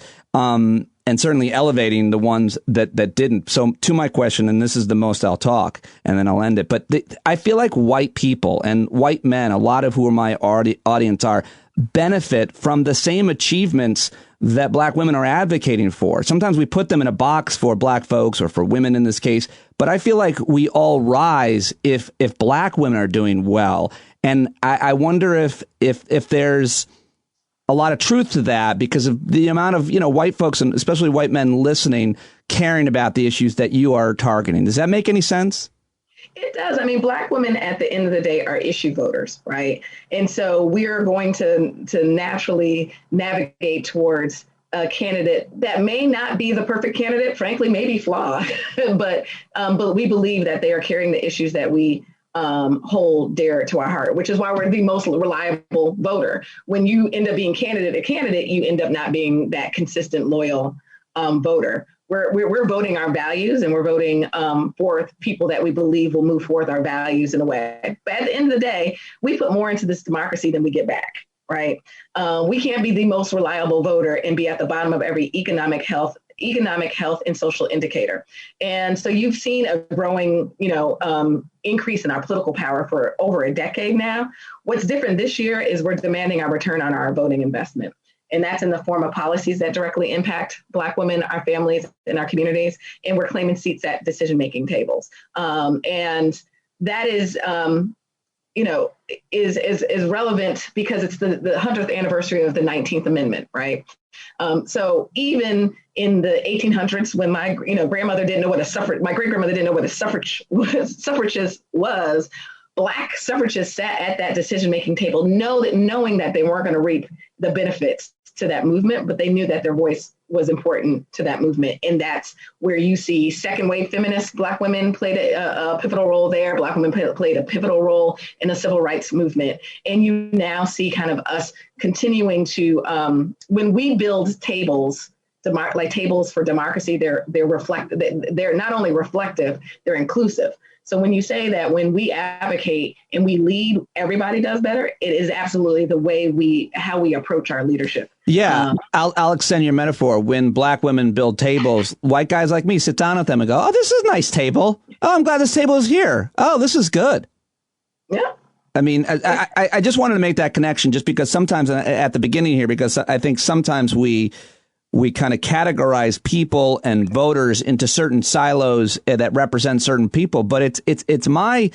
Speaker 1: and certainly elevating the ones that didn't. So to my question, and this is the most I'll talk, and then I'll end it. But I feel like white people and white men, a lot of who are my audience are, benefit from the same achievements that black women are advocating for. Sometimes we put them in a box for black folks or for women in this case, but I feel like we all rise if black women are doing well. And I wonder if there's a lot of truth to that because of the amount of, white folks and especially white men listening, caring about the issues that you are targeting. Does that make any sense?
Speaker 10: It does. I mean, black women at the end of the day are issue voters, right? And so we're going to naturally navigate towards a candidate that may not be the perfect candidate, frankly, maybe flawed, but we believe that they are carrying the issues that we hold dear to our heart, which is why we're the most reliable voter. When you end up being a candidate, you end up not being that consistent, loyal voter. We're voting our values, and we're voting for people that we believe will move forth our values in a way. But at the end of the day, we put more into this democracy than we get back, right? We can't be the most reliable voter and be at the bottom of every economic health and social indicator. And so you've seen a growing, increase in our political power for over a decade now. What's different this year is we're demanding our return on our voting investment. And that's in the form of policies that directly impact Black women, our families, and our communities. And we're claiming seats at decision-making tables. And that is, is relevant because it's the 100th anniversary of the 19th Amendment, right? So even in the 1800s, when my grandmother didn't know what my great grandmother didn't know what a suffragist was. Black suffragists sat at that decision-making table, knowing that they weren't going to reap the benefits to that movement, but they knew that their voice was important to that movement. And that's where you see second wave feminists, Black women played a pivotal role there. Black women played a pivotal role in the civil rights movement. And you now see kind of us continuing to, when we build tables, like tables for democracy, they're not only reflective, they're inclusive. So when you say that when we advocate and we lead, everybody does better, it is absolutely the way how we approach our leadership.
Speaker 1: Yeah, I'll extend your metaphor. When Black women build tables, white guys like me sit down at them and go, oh, this is a nice table. Oh, I'm glad this table is here. Oh, this is good.
Speaker 10: Yeah.
Speaker 1: I mean, I just wanted to make that connection just because sometimes at the beginning here, because I think sometimes we kind of categorize people and voters into certain silos that represent certain people. But it's my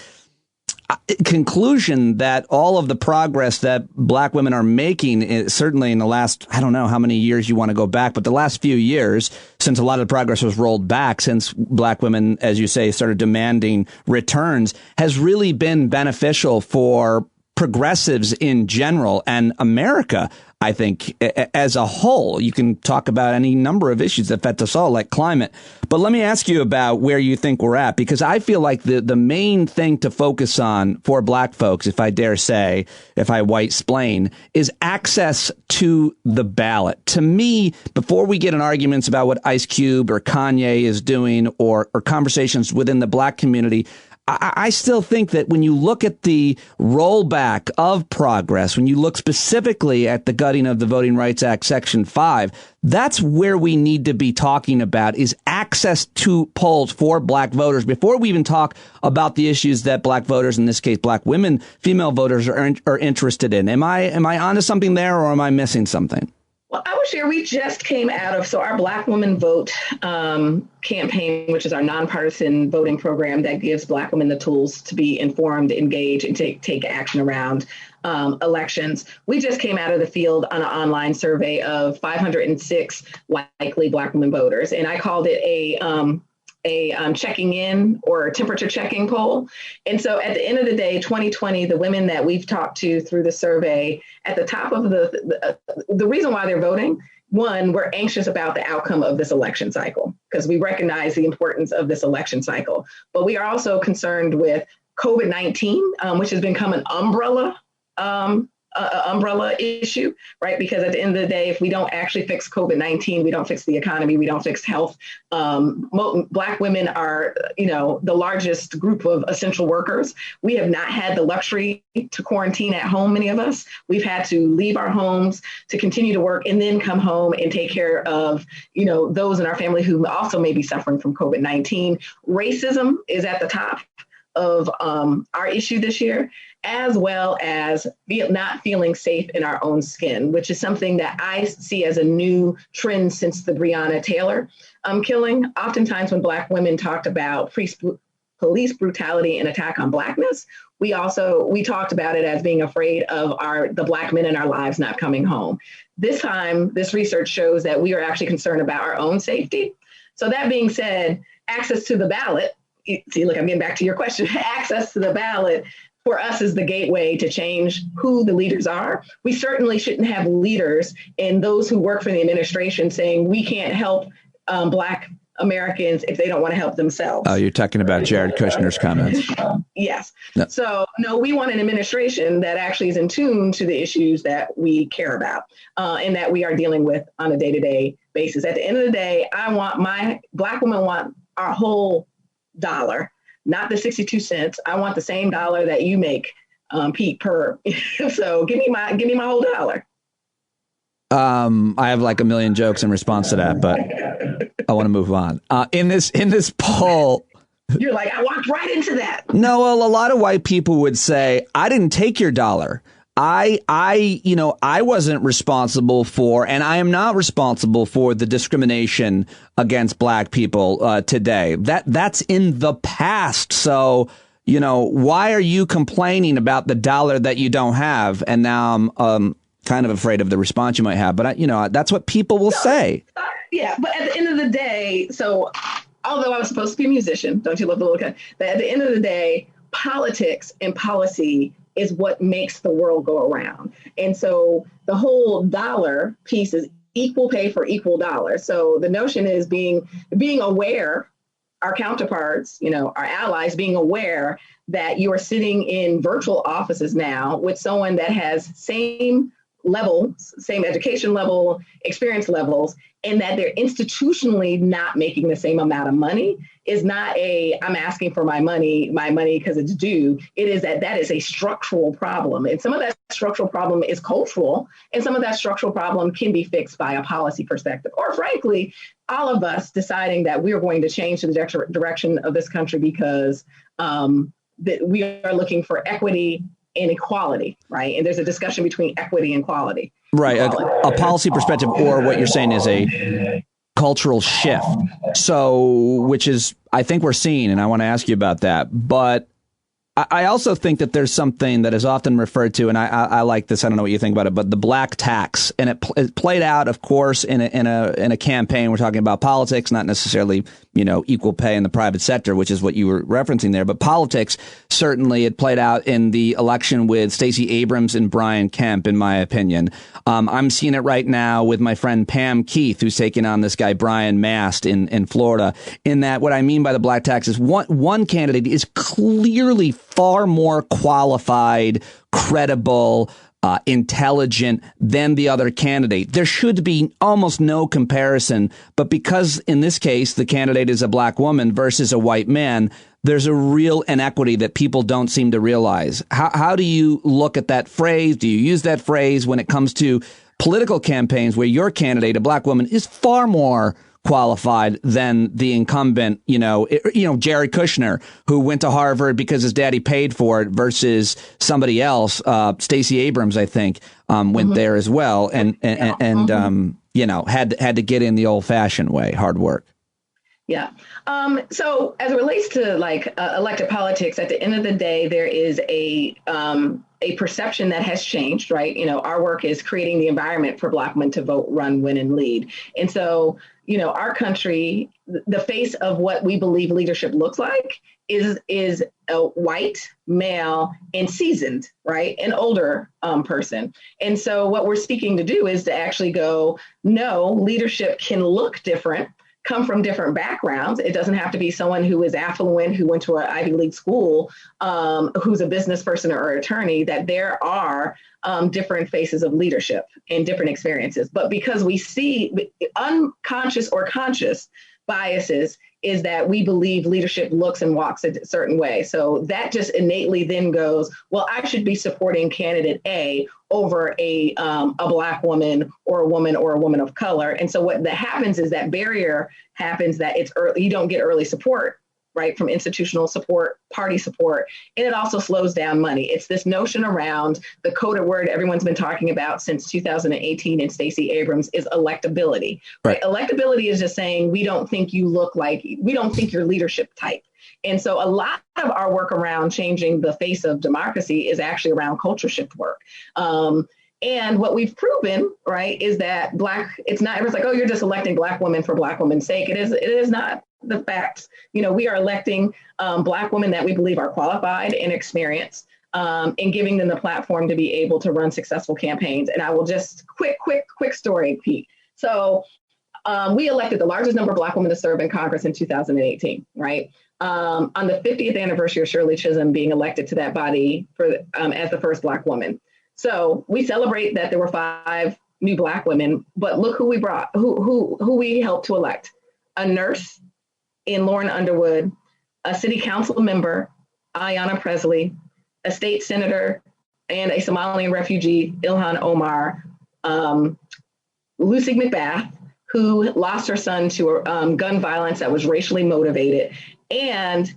Speaker 1: conclusion that all of the progress that Black women are making, certainly in the last, I don't know how many years you want to go back, but the last few years, since a lot of the progress was rolled back, since Black women, as you say, started demanding returns, has really been beneficial for progressives in general and America. I think as a whole, you can talk about any number of issues that affect us all, like climate. But let me ask you about where you think we're at, because I feel like the main thing to focus on for Black folks, if I dare say, if I white-splain, is access to the ballot. To me, before we get in arguments about what Ice Cube or Kanye is doing or conversations within the Black community, I still think that when you look at the rollback of progress, when you look specifically at the gutting of the Voting Rights Act, Section 5, that's where we need to be talking about is access to polls for Black voters before we even talk about the issues that Black voters, in this case, Black women, female voters are interested in. Am I onto something there, or am I missing something?
Speaker 10: Well, I would share, we just came out of, our Black Women Vote campaign, which is our nonpartisan voting program that gives Black women the tools to be informed, engage, and take action around elections. We just came out of the field on an online survey of 506 likely Black women voters, and I called it a checking in or temperature checking poll. And so at the end of the day, 2020, the women that we've talked to through the survey, at the top of the reason why they're voting, one, we're anxious about the outcome of this election cycle because we recognize the importance of this election cycle. But we are also concerned with COVID-19, which has become an umbrella umbrella issue, right? Because at the end of the day, if we don't actually fix COVID-19, we don't fix the economy, we don't fix health. Black women are, the largest group of essential workers. We have not had the luxury to quarantine at home, many of us. We've had to leave our homes to continue to work and then come home and take care of, those in our family who also may be suffering from COVID-19. Racism is at the top of our issue this year, as well as not feeling safe in our own skin, which is something that I see as a new trend since the Breonna Taylor killing. Oftentimes when Black women talked about police brutality and attack on Blackness, we talked about it as being afraid of the Black men in our lives not coming home. This time, this research shows that we are actually concerned about our own safety. So that being said, access to the ballot, see, look, I'm getting back to your question. Access to the ballot for us is the gateway to change who the leaders are. We certainly shouldn't have leaders and those who work for the administration saying we can't help Black Americans if they don't want to help themselves.
Speaker 1: Oh, you're talking about Jared Kushner's comments.
Speaker 10: Yes.
Speaker 1: No.
Speaker 10: So, no, we want an administration that actually is in tune to the issues that we care about and that we are dealing with on a day-to-day basis. At the end of the day, Black women want our whole dollar, not the 62 cents. I want the same dollar that you make, Pete, per. So give me my whole dollar.
Speaker 1: I have like a million jokes in response to that, but I want to move on. In this poll,
Speaker 10: you're like, I walked right into that.
Speaker 1: No, well, a lot of white people would say, I didn't take your dollar. I wasn't responsible for, and I am not responsible for the discrimination against Black people today. That's in the past. So, why are you complaining about the dollar that you don't have? And now I'm kind of afraid of the response you might have. But, that's what people will say.
Speaker 10: Yeah. But at the end of the day, so although I was supposed to be a musician, don't you love the little guy? But at the end of the day, politics and policy is what makes the world go around. And so the whole dollar piece is equal pay for equal dollar. So the notion is being aware, our counterparts, our allies, being aware that you are sitting in virtual offices now with someone that has same education level, experience levels, and that they're institutionally not making the same amount of money is not I'm asking for my money because it's due. It is that is a structural problem. And some of that structural problem is cultural, and some of that structural problem can be fixed by a policy perspective, or frankly, all of us deciding that we are going to change the direction of this country because that we are looking for equity and equality, right? And there's a discussion between equity and quality.
Speaker 1: Right. A policy perspective, or what you're saying is a cultural shift. So, which is, I think we're seeing, and I want to ask you about that. But I also think that there's something that is often referred to, and I like this. I don't know what you think about it, but the black tax, and it played out, of course, in a campaign. We're talking about politics, not necessarily equal pay in the private sector, which is what you were referencing there. But politics, certainly, it played out in the election with Stacey Abrams and Brian Kemp, in my opinion. I'm seeing it right now with my friend Pam Keith, who's taking on this guy Brian Mast in Florida. In that, what I mean by the black tax is one candidate is clearly far more qualified, credible, intelligent than the other candidate. There should be almost no comparison. But because in this case, the candidate is a black woman versus a white man, there's a real inequity that people don't seem to realize. How do you look at that phrase? Do you use that phrase when it comes to political campaigns where your candidate, a black woman, is far more qualified than the incumbent, Jared Kushner, who went to Harvard because his daddy paid for it, versus somebody else, Stacey Abrams, I think, went there as well, and had to get in the old fashioned way, hard work.
Speaker 10: Yeah. So as it relates to elected politics, at the end of the day, there is a perception that has changed, right? Our work is creating the environment for Black men to vote, run, win, and lead. And so, our country, the face of what we believe leadership looks like is a white male and seasoned, right? An older person. And so what we're seeking to do is to actually go, no, leadership can look different. come from different backgrounds. It doesn't have to be someone who is affluent, who went to an Ivy League school, who's a business person or attorney, that there are different faces of leadership and different experiences. But because we see unconscious or conscious biases, is that we believe leadership looks and walks a certain way. So that just innately then goes, well, I should be supporting candidate A over a Black woman or a woman of color. And so what that happens is that barrier happens, that it's early, you don't get early support, right, from institutional support, party support, and it also slows down money. It's this notion around the coded word everyone's been talking about since 2018 in Stacey Abrams is electability. Right? Electability is just saying, we don't think you look like, we don't think you're leadership type. And so a lot of our work around changing the face of democracy is actually around culture shift work. And what we've proven, right, is that it's not, everyone's like, oh, you're just electing Black women for Black women's sake. It is not the facts. We are electing Black women that we believe are qualified and experienced, and giving them the platform to be able to run successful campaigns. And I will just quick story, Pete. So we elected the largest number of Black women to serve in Congress in 2018, right? On the 50th anniversary of Shirley Chisholm being elected to that body as the first Black woman. So we celebrate that there were 5 new Black women, but look who we brought, who we helped to elect: a nurse in Lauren Underwood, a city council member, Ayanna Presley, a state senator, and a Somalian refugee, Ilhan Omar, Lucy McBath, who lost her son to gun violence that was racially motivated, and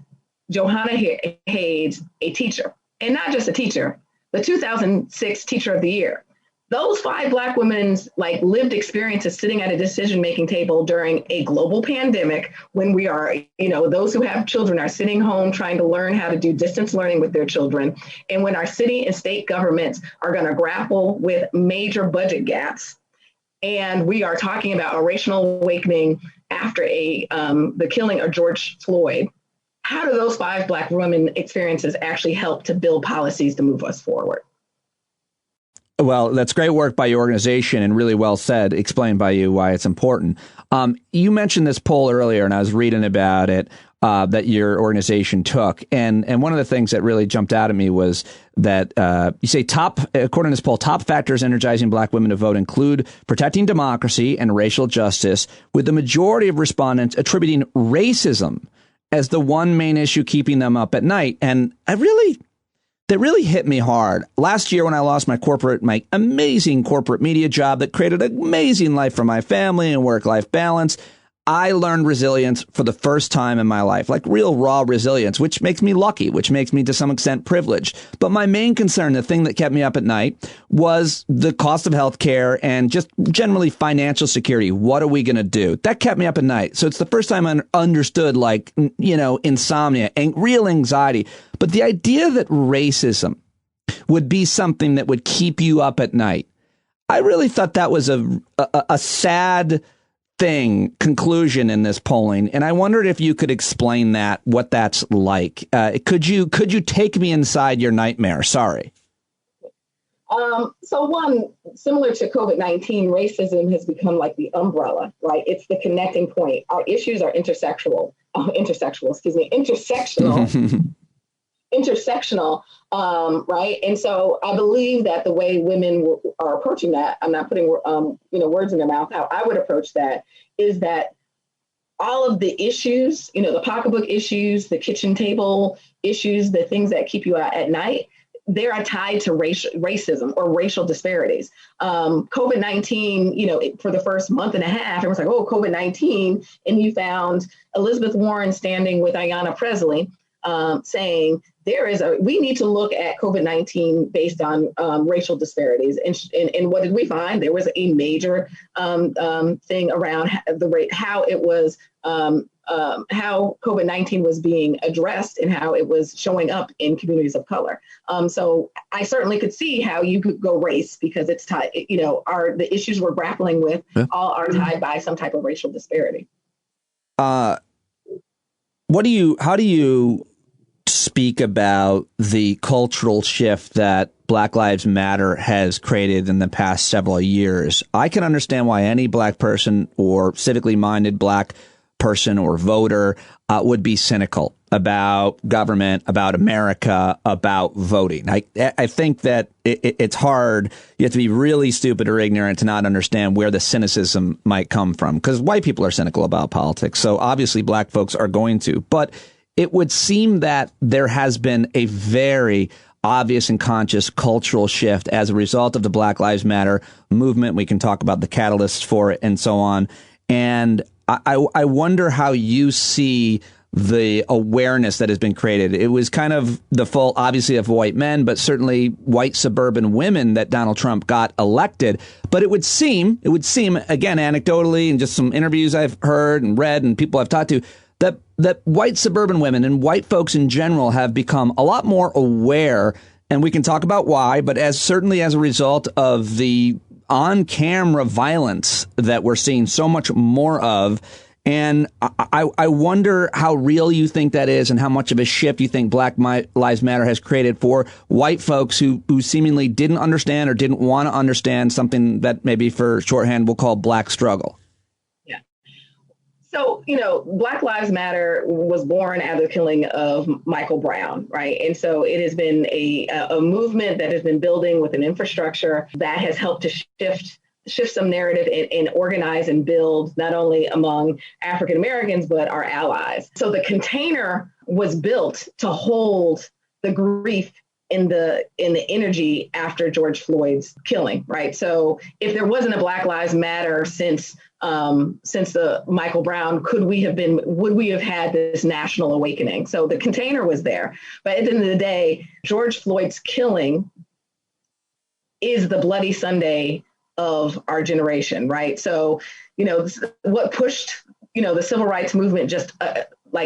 Speaker 10: Johanna Hayes, a teacher, and not just a teacher, the 2006 Teacher of the Year. Those 5 Black women's lived experiences sitting at a decision-making table during a global pandemic, when we are, those who have children are sitting home trying to learn how to do distance learning with their children. And when our city and state governments are going to grapple with major budget gaps, and we are talking about a racial awakening after the killing of George Floyd, how do those 5 Black women experiences actually help to build policies to move us forward?
Speaker 1: Well, that's great work by your organization, and really well said, explained by you why it's important. You mentioned this poll earlier, and I was reading about it, that your organization took. And one of the things that really jumped out at me was that you say according to this poll, top factors energizing Black women to vote include protecting democracy and racial justice, with the majority of respondents attributing racism as the one main issue keeping them up at night. And that really hit me hard. Last year, when I lost my amazing corporate media job that created an amazing life for my family and work-life balance, I learned resilience for the first time in my life, like real raw resilience, which makes me lucky, which makes me to some extent privileged. But my main concern, the thing that kept me up at night, was the cost of health care and just generally financial security. What are we going to do? That kept me up at night. So it's the first time I understood, insomnia and real anxiety. But the idea that racism would be something that would keep you up at night, I really thought that was a sad conclusion in this polling, and I wondered if you could explain what that's like. Could you take me inside your nightmare? Sorry.
Speaker 10: So one, similar to COVID-19, racism has become like the umbrella, right? It's the connecting point. Our issues are intersectional, right? And so I believe that the way women are approaching that, I'm not putting words in their mouth, how I would approach that is that all of the issues, the pocketbook issues, the kitchen table issues, the things that keep you out at night, they are tied to racism or racial disparities. COVID-19, for the first month and a half, everyone's like, oh, COVID-19. And you found Elizabeth Warren standing with Ayanna Presley saying we need to look at COVID-19 based on racial disparities. And what did we find? There was a major thing around how it was, how COVID-19 was being addressed and how it was showing up in communities of color. So I certainly could see how you could go race, because it's tied, the issues we're grappling with all are tied by some type of racial disparity.
Speaker 1: How do you speak about the cultural shift that Black Lives Matter has created in the past several years? I can understand why any Black person or civically minded Black person or voter would be cynical about government, about America, about voting. I think that it's hard. You have to be really stupid or ignorant to not understand where the cynicism might come from, because white people are cynical about politics. So obviously black folks are going to. But it would seem that there has been a very obvious and conscious cultural shift as a result of the Black Lives Matter movement. We can talk about the catalysts for it and so on. And I wonder how you see the awareness that has been created. It was kind of the fault, obviously, of white men, but certainly white suburban women that Donald Trump got elected. But it would seem, again, anecdotally, and just some interviews I've heard and read and people I've talked to, that white suburban women and white folks in general have become a lot more aware. And we can talk about why, but certainly as a result of the on-camera violence that we're seeing so much more of. And I wonder how real you think that is and how much of a shift you think Black Lives Matter has created for white folks who seemingly didn't understand or didn't want to understand something that maybe for shorthand we'll call Black struggle.
Speaker 10: Yeah. So, Black Lives Matter was born out of the killing of Michael Brown, right? And so it has been a movement that has been building with an infrastructure that has helped to shift some narrative and organize and build not only among African Americans, but our allies. So the container was built to hold the grief in the energy after George Floyd's killing, right? So if there wasn't a Black Lives Matter since the Michael Brown, would we have had this national awakening? So the container was there. But at the end of the day, George Floyd's killing is the Bloody Sunday of our generation, right? So, what pushed, the civil rights movement just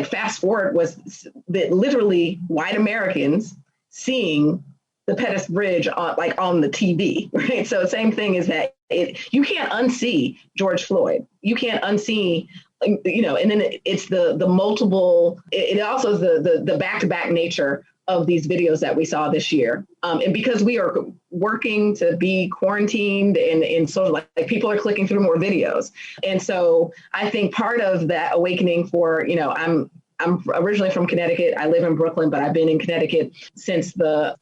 Speaker 10: fast forward was that literally white Americans seeing the Pettus Bridge on the TV, right? So same thing is that you can't unsee George Floyd. You can't unsee, and then it's the multiple, it also is the back-to-back nature of these videos that we saw this year. And because we are working to be quarantined and sort of people are clicking through more videos. And so I think part of that awakening for, I'm originally from Connecticut. I live in Brooklyn, but I've been in Connecticut since the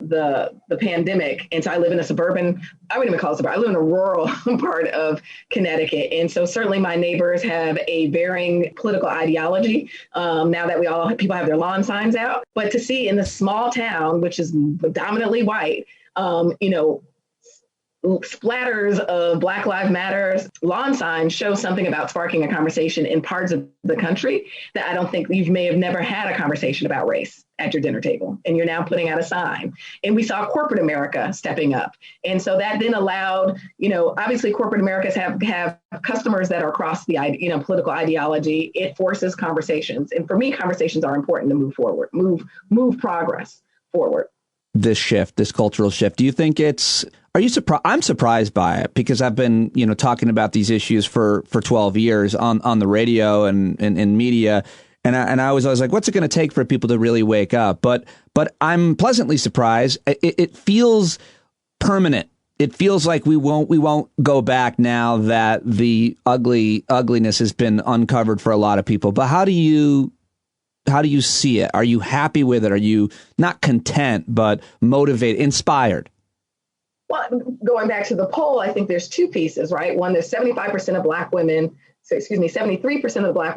Speaker 10: pandemic. And so I live in a suburban, I wouldn't even call it suburban, I live in a rural part of Connecticut. And so certainly my neighbors have a varying political ideology now that people have their lawn signs out. But to see in the small town, which is dominantly white, splatters of Black Lives Matter lawn signs show something about sparking a conversation in parts of the country that I don't think you may have never had a conversation about race at your dinner table. And you're now putting out a sign. And we saw corporate America stepping up. And so that then allowed, obviously corporate Americas have customers that are across the, political ideology. It forces conversations. And for me, conversations are important to move forward, move progress forward.
Speaker 1: This shift, this cultural shift, do you think are you surprised? I'm surprised by it because I've been, talking about these issues for 12 years on the radio and in media. And I was always like, what's it going to take for people to really wake up? But I'm pleasantly surprised. It feels permanent. It feels like we won't go back now that the ugliness has been uncovered for a lot of people. But how do you see it? Are you happy with it? Are you not content, but motivated, inspired?
Speaker 10: Well, going back to the poll, I think there's two pieces, right? One, there's 73% of Black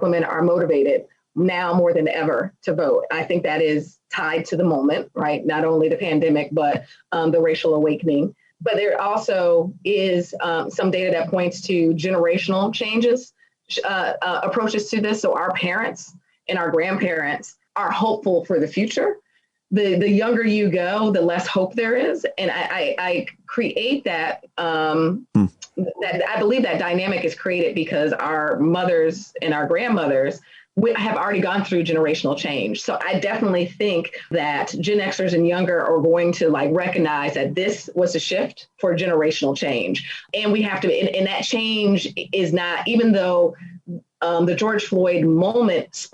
Speaker 10: women are motivated now more than ever to vote. I think that is tied to the moment, right? Not only the pandemic, but the racial awakening. But there also is some data that points to generational changes, approaches to this. So our parents and our grandparents are hopeful for the future. The younger you go, the less hope there is. And I create that, that I believe that dynamic is created because our mothers and our grandmothers have already gone through generational change. So I definitely think that Gen Xers and younger are going to recognize that this was a shift for generational change. And we have to, and that change is not, even though the George Floyd moment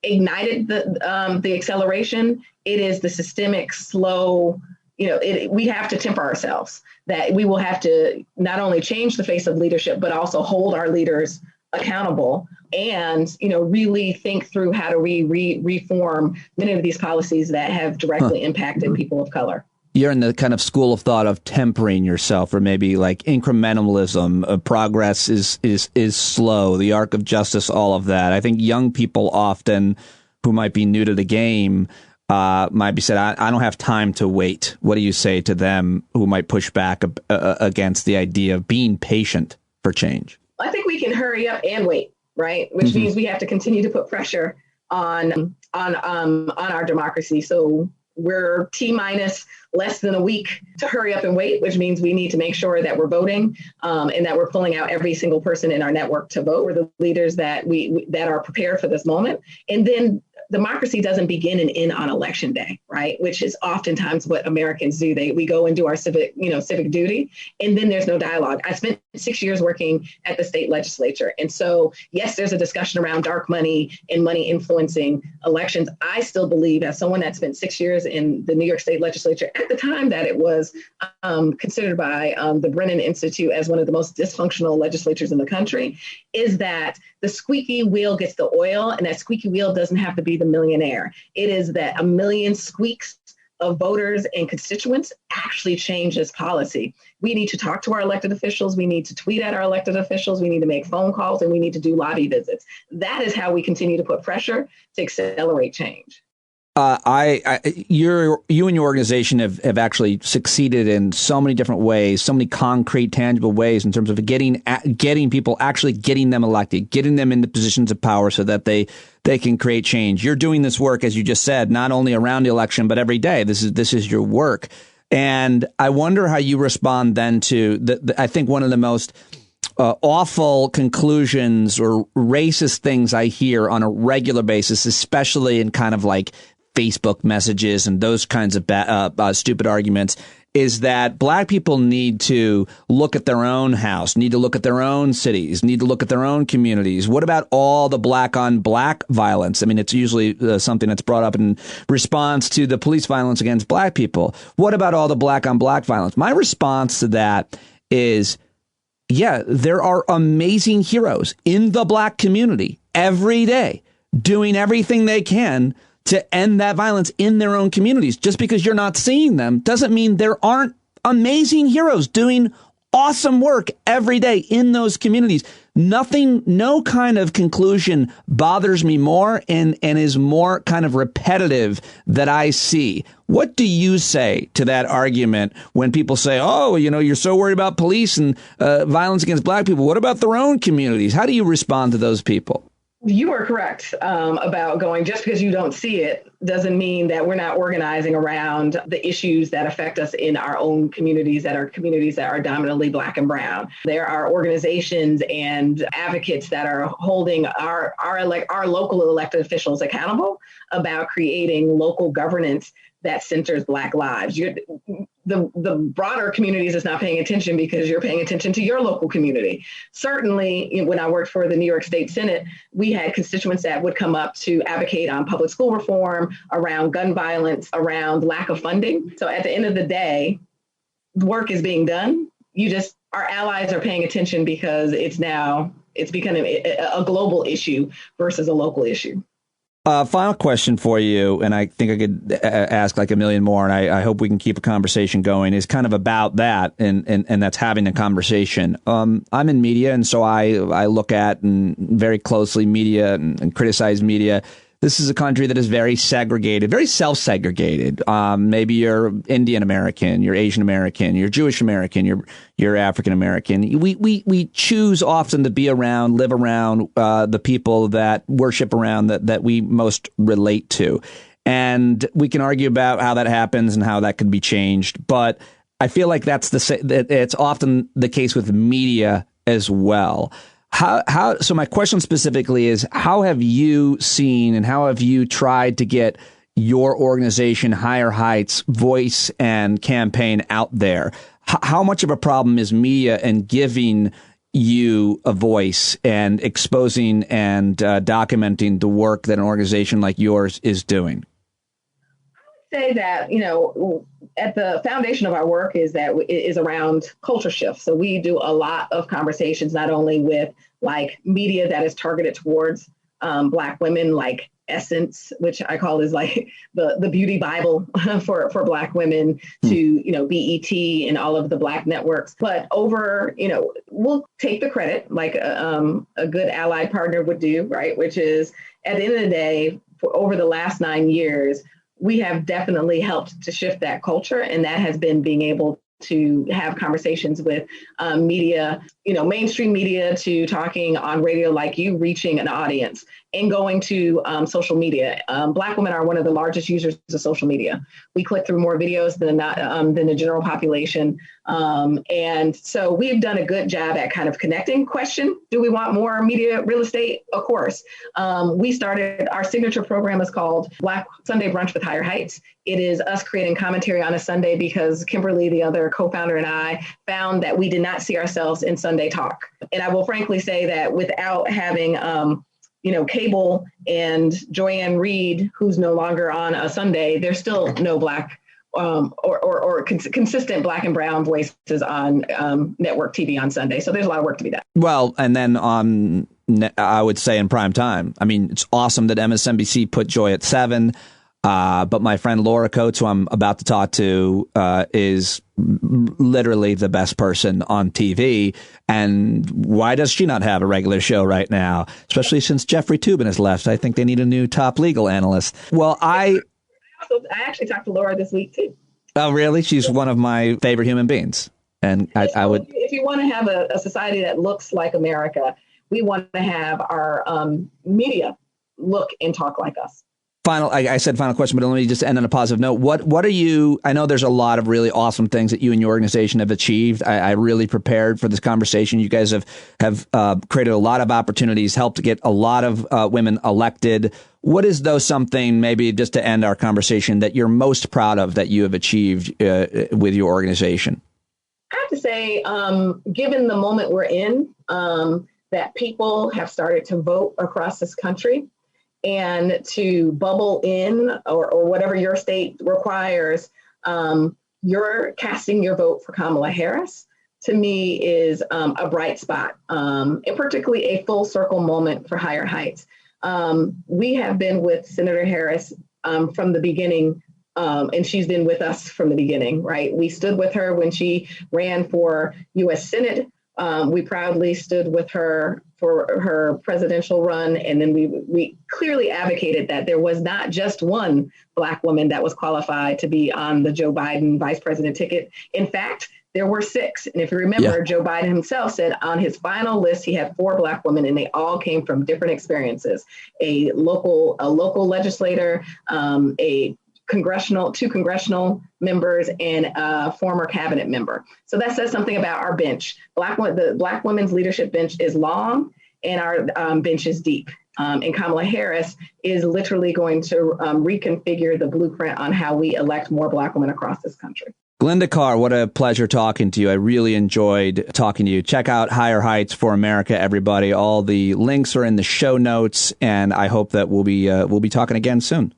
Speaker 10: ignited the acceleration, it is the systemic slow, we have to temper ourselves, that we will have to not only change the face of leadership, but also hold our leaders accountable and, really think through how do we reform many of these policies that have directly impacted people of color.
Speaker 1: You're in the kind of school of thought of tempering yourself, or maybe like incrementalism. Progress is slow. The arc of justice, all of that. I think young people often who might be new to the game might be said, I don't have time to wait. What do you say to them who might push back against the idea of being patient for change?
Speaker 10: I think we can hurry up and wait, right? Which means we have to continue to put pressure on our democracy. So we're T-minus less than a week to hurry up and wait, which means we need to make sure that we're voting and that we're pulling out every single person in our network to vote. We're the leaders that that are prepared for this moment. And then democracy doesn't begin and end on election day, right? Which is oftentimes what Americans do. We go and do our civic duty, and then there's no dialogue. I spent 6 years working at the state legislature. And so, yes, there's a discussion around dark money and money influencing elections. I still believe, as someone that spent 6 years in the New York State legislature, at the time that it was considered by the Brennan Institute as one of the most dysfunctional legislatures in the country, is that the squeaky wheel gets the oil, and that squeaky wheel doesn't have to be the millionaire. It is that a million squeaks of voters and constituents actually changes policy. We need to talk to our elected officials. We need to tweet at our elected officials. We need to make phone calls, and we need to do lobby visits. That is how we continue to put pressure to accelerate change.
Speaker 1: You and your organization have actually succeeded in so many different ways, so many concrete, tangible ways in terms of getting people, actually getting them elected, getting them into positions of power so that they can create change. You're doing this work, as you just said, not only around the election, but every day. This is your work. And I wonder how you respond then to I think one of the most awful conclusions or racist things I hear on a regular basis, especially in kind of like Facebook messages and those kinds of stupid arguments, is that black people need to look at their own house, need to look at their own cities, need to look at their own communities. What about all the black on black violence? I mean, it's usually something that's brought up in response to the police violence against black people. What about all the black on black violence? My response to that is, yeah, there are amazing heroes in the black community every day doing everything they can to end that violence in their own communities. Just because you're not seeing them doesn't mean there aren't amazing heroes doing awesome work every day in those communities. No kind of conclusion bothers me more and is more kind of repetitive that I see. What do you say to that argument when people say, oh, you're so worried about police and violence against black people? What about their own communities? How do you respond to those people?
Speaker 10: You are correct about going, just because you don't see it doesn't mean that we're not organizing around the issues that affect us in our own communities, that are dominantly black and brown. There are organizations and advocates that are holding our local elected officials accountable about creating local governance that centers black lives. The broader communities is not paying attention because you're paying attention to your local community. Certainly, when I worked for the New York State Senate, we had constituents that would come up to advocate on public school reform, around gun violence, around lack of funding. So at the end of the day, the work is being done. Our allies are paying attention because it's becoming a global issue versus a local issue.
Speaker 1: Final question for you, and I think I could ask like a million more, and I hope we can keep a conversation going, is kind of about that, and that's having a conversation. I'm in media, and so I look at and very closely media and criticize media. This is a country that is very segregated, very self-segregated. Maybe you're Indian American, you're Asian American, you're Jewish American, you're African American. We choose often to be around, live around the people that worship around that we most relate to, and we can argue about how that happens and how that could be changed. But I feel like it's often the case with media as well. So my question specifically is, how have you seen and how have you tried to get your organization, Higher Heights, voice and campaign out there? How much of a problem is media and giving you a voice and exposing and documenting the work that an organization like yours is doing?
Speaker 10: say that, at the foundation of our work is around culture shift. So we do a lot of conversations, not only with like media that is targeted towards Black women, like Essence, which I call is like the beauty Bible for Black women, to, BET and all of the Black networks. But we'll take the credit like a good allied partner would do, right? Which is, at the end of the day, over the last 9 years, we have definitely helped to shift that culture. And that has been being able to have conversations with media, mainstream media, to talking on radio like you, reaching an audience, and going to social media. Black women are one of the largest users of social media. We click through more videos than the general population. And so we've done a good job at kind of connecting. Question, do we want more media real estate? Of course. We started, our signature program is called Black Sunday Brunch with Hight. It is us creating commentary on a Sunday because Kimberly, the other co-founder, and I found that we did not see ourselves in Sunday talk. And I will frankly say that without having cable and Joanne Reed, who's no longer on a Sunday, there's still no Black or consistent Black and brown voices on network TV on Sunday. So there's a lot of work to be done.
Speaker 1: Well, and then on, I would say in prime time. I mean, it's awesome that MSNBC put Joy at 7. But my friend Laura Coates, who I'm about to talk to, is literally the best person on TV. And why does she not have a regular show right now? Especially since Jeffrey Toobin has left. I think they need a new top legal analyst. Well, I
Speaker 10: actually talked to Laura this week, too.
Speaker 1: Oh, really? She's one of my favorite human beings. And I would. If
Speaker 10: you want to have a society that looks like America, we want to have our media look and talk like us.
Speaker 1: I said final question, but let me just end on a positive note. What are you, I know there's a lot of really awesome things that you and your organization have achieved. I really prepared for this conversation. You guys have created a lot of opportunities, helped to get a lot of women elected. What is, though, something, maybe just to end our conversation, that you're most proud of that you have achieved with your organization?
Speaker 10: I have to say, given the moment we're in, that people have started to vote across this country, and to bubble in or whatever your state requires, you're casting your vote for Kamala Harris, to me is a bright spot, and particularly a full circle moment for Higher Heights. We have been with Senator Harris from the beginning, and she's been with us from the beginning, right? We stood with her when she ran for U.S. Senate. We proudly stood with her for her presidential run. And then we clearly advocated that there was not just one Black woman that was qualified to be on the Joe Biden vice president ticket. In fact, there were 6. And if you remember, Joe Biden himself said on his final list, he had 4 Black women, and they all came from different experiences. A local legislator, two congressional members, and a former cabinet member. So that says something about our bench. The Black women's leadership bench is long, and our bench is deep. And Kamala Harris is literally going to reconfigure the blueprint on how we elect more Black women across this country.
Speaker 1: Glynda Carr, what a pleasure talking to you. I really enjoyed talking to you. Check out Higher Heights for America, everybody. All the links are in the show notes, and I hope that we'll be talking again soon.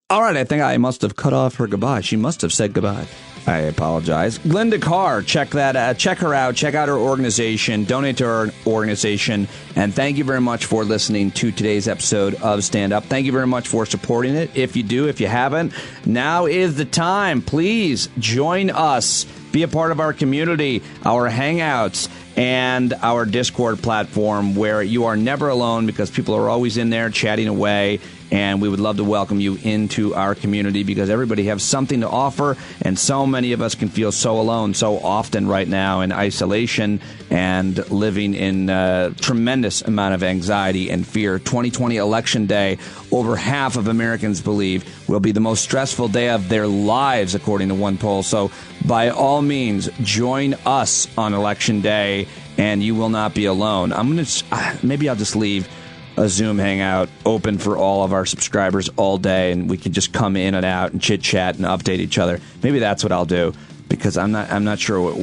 Speaker 1: All right, I think I must have cut off her goodbye. She must have said goodbye. I apologize. Glynda Carr, check her out. Check out her organization. Donate to her organization. And thank you very much for listening to today's episode of Stand Up. Thank you very much for supporting it. If you do, if you haven't, now is the time. Please join us. Be a part of our community, our Hangouts, and our Discord platform, where you are never alone because people are always in there chatting away. And we would love to welcome you into our community because everybody has something to offer. And so many of us can feel so alone so often right now in isolation and living in a tremendous amount of anxiety and fear. 2020 Election Day, over half of Americans believe, will be the most stressful day of their lives, according to one poll. So by all means, join us on Election Day, and you will not be alone. Maybe I'll just leave a Zoom hangout open for all of our subscribers all day, and we can just come in and out and chit chat and update each other. Maybe that's what I'll do, because because I'm not sure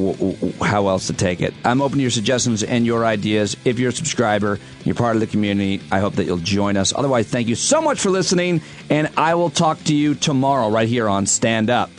Speaker 1: how else to take it. I'm open to your suggestions and your ideas. If you're a subscriber, you're part of the community, I hope that you'll join us. Otherwise, thank you so much for listening, and I will talk to you tomorrow right here on Stand Up.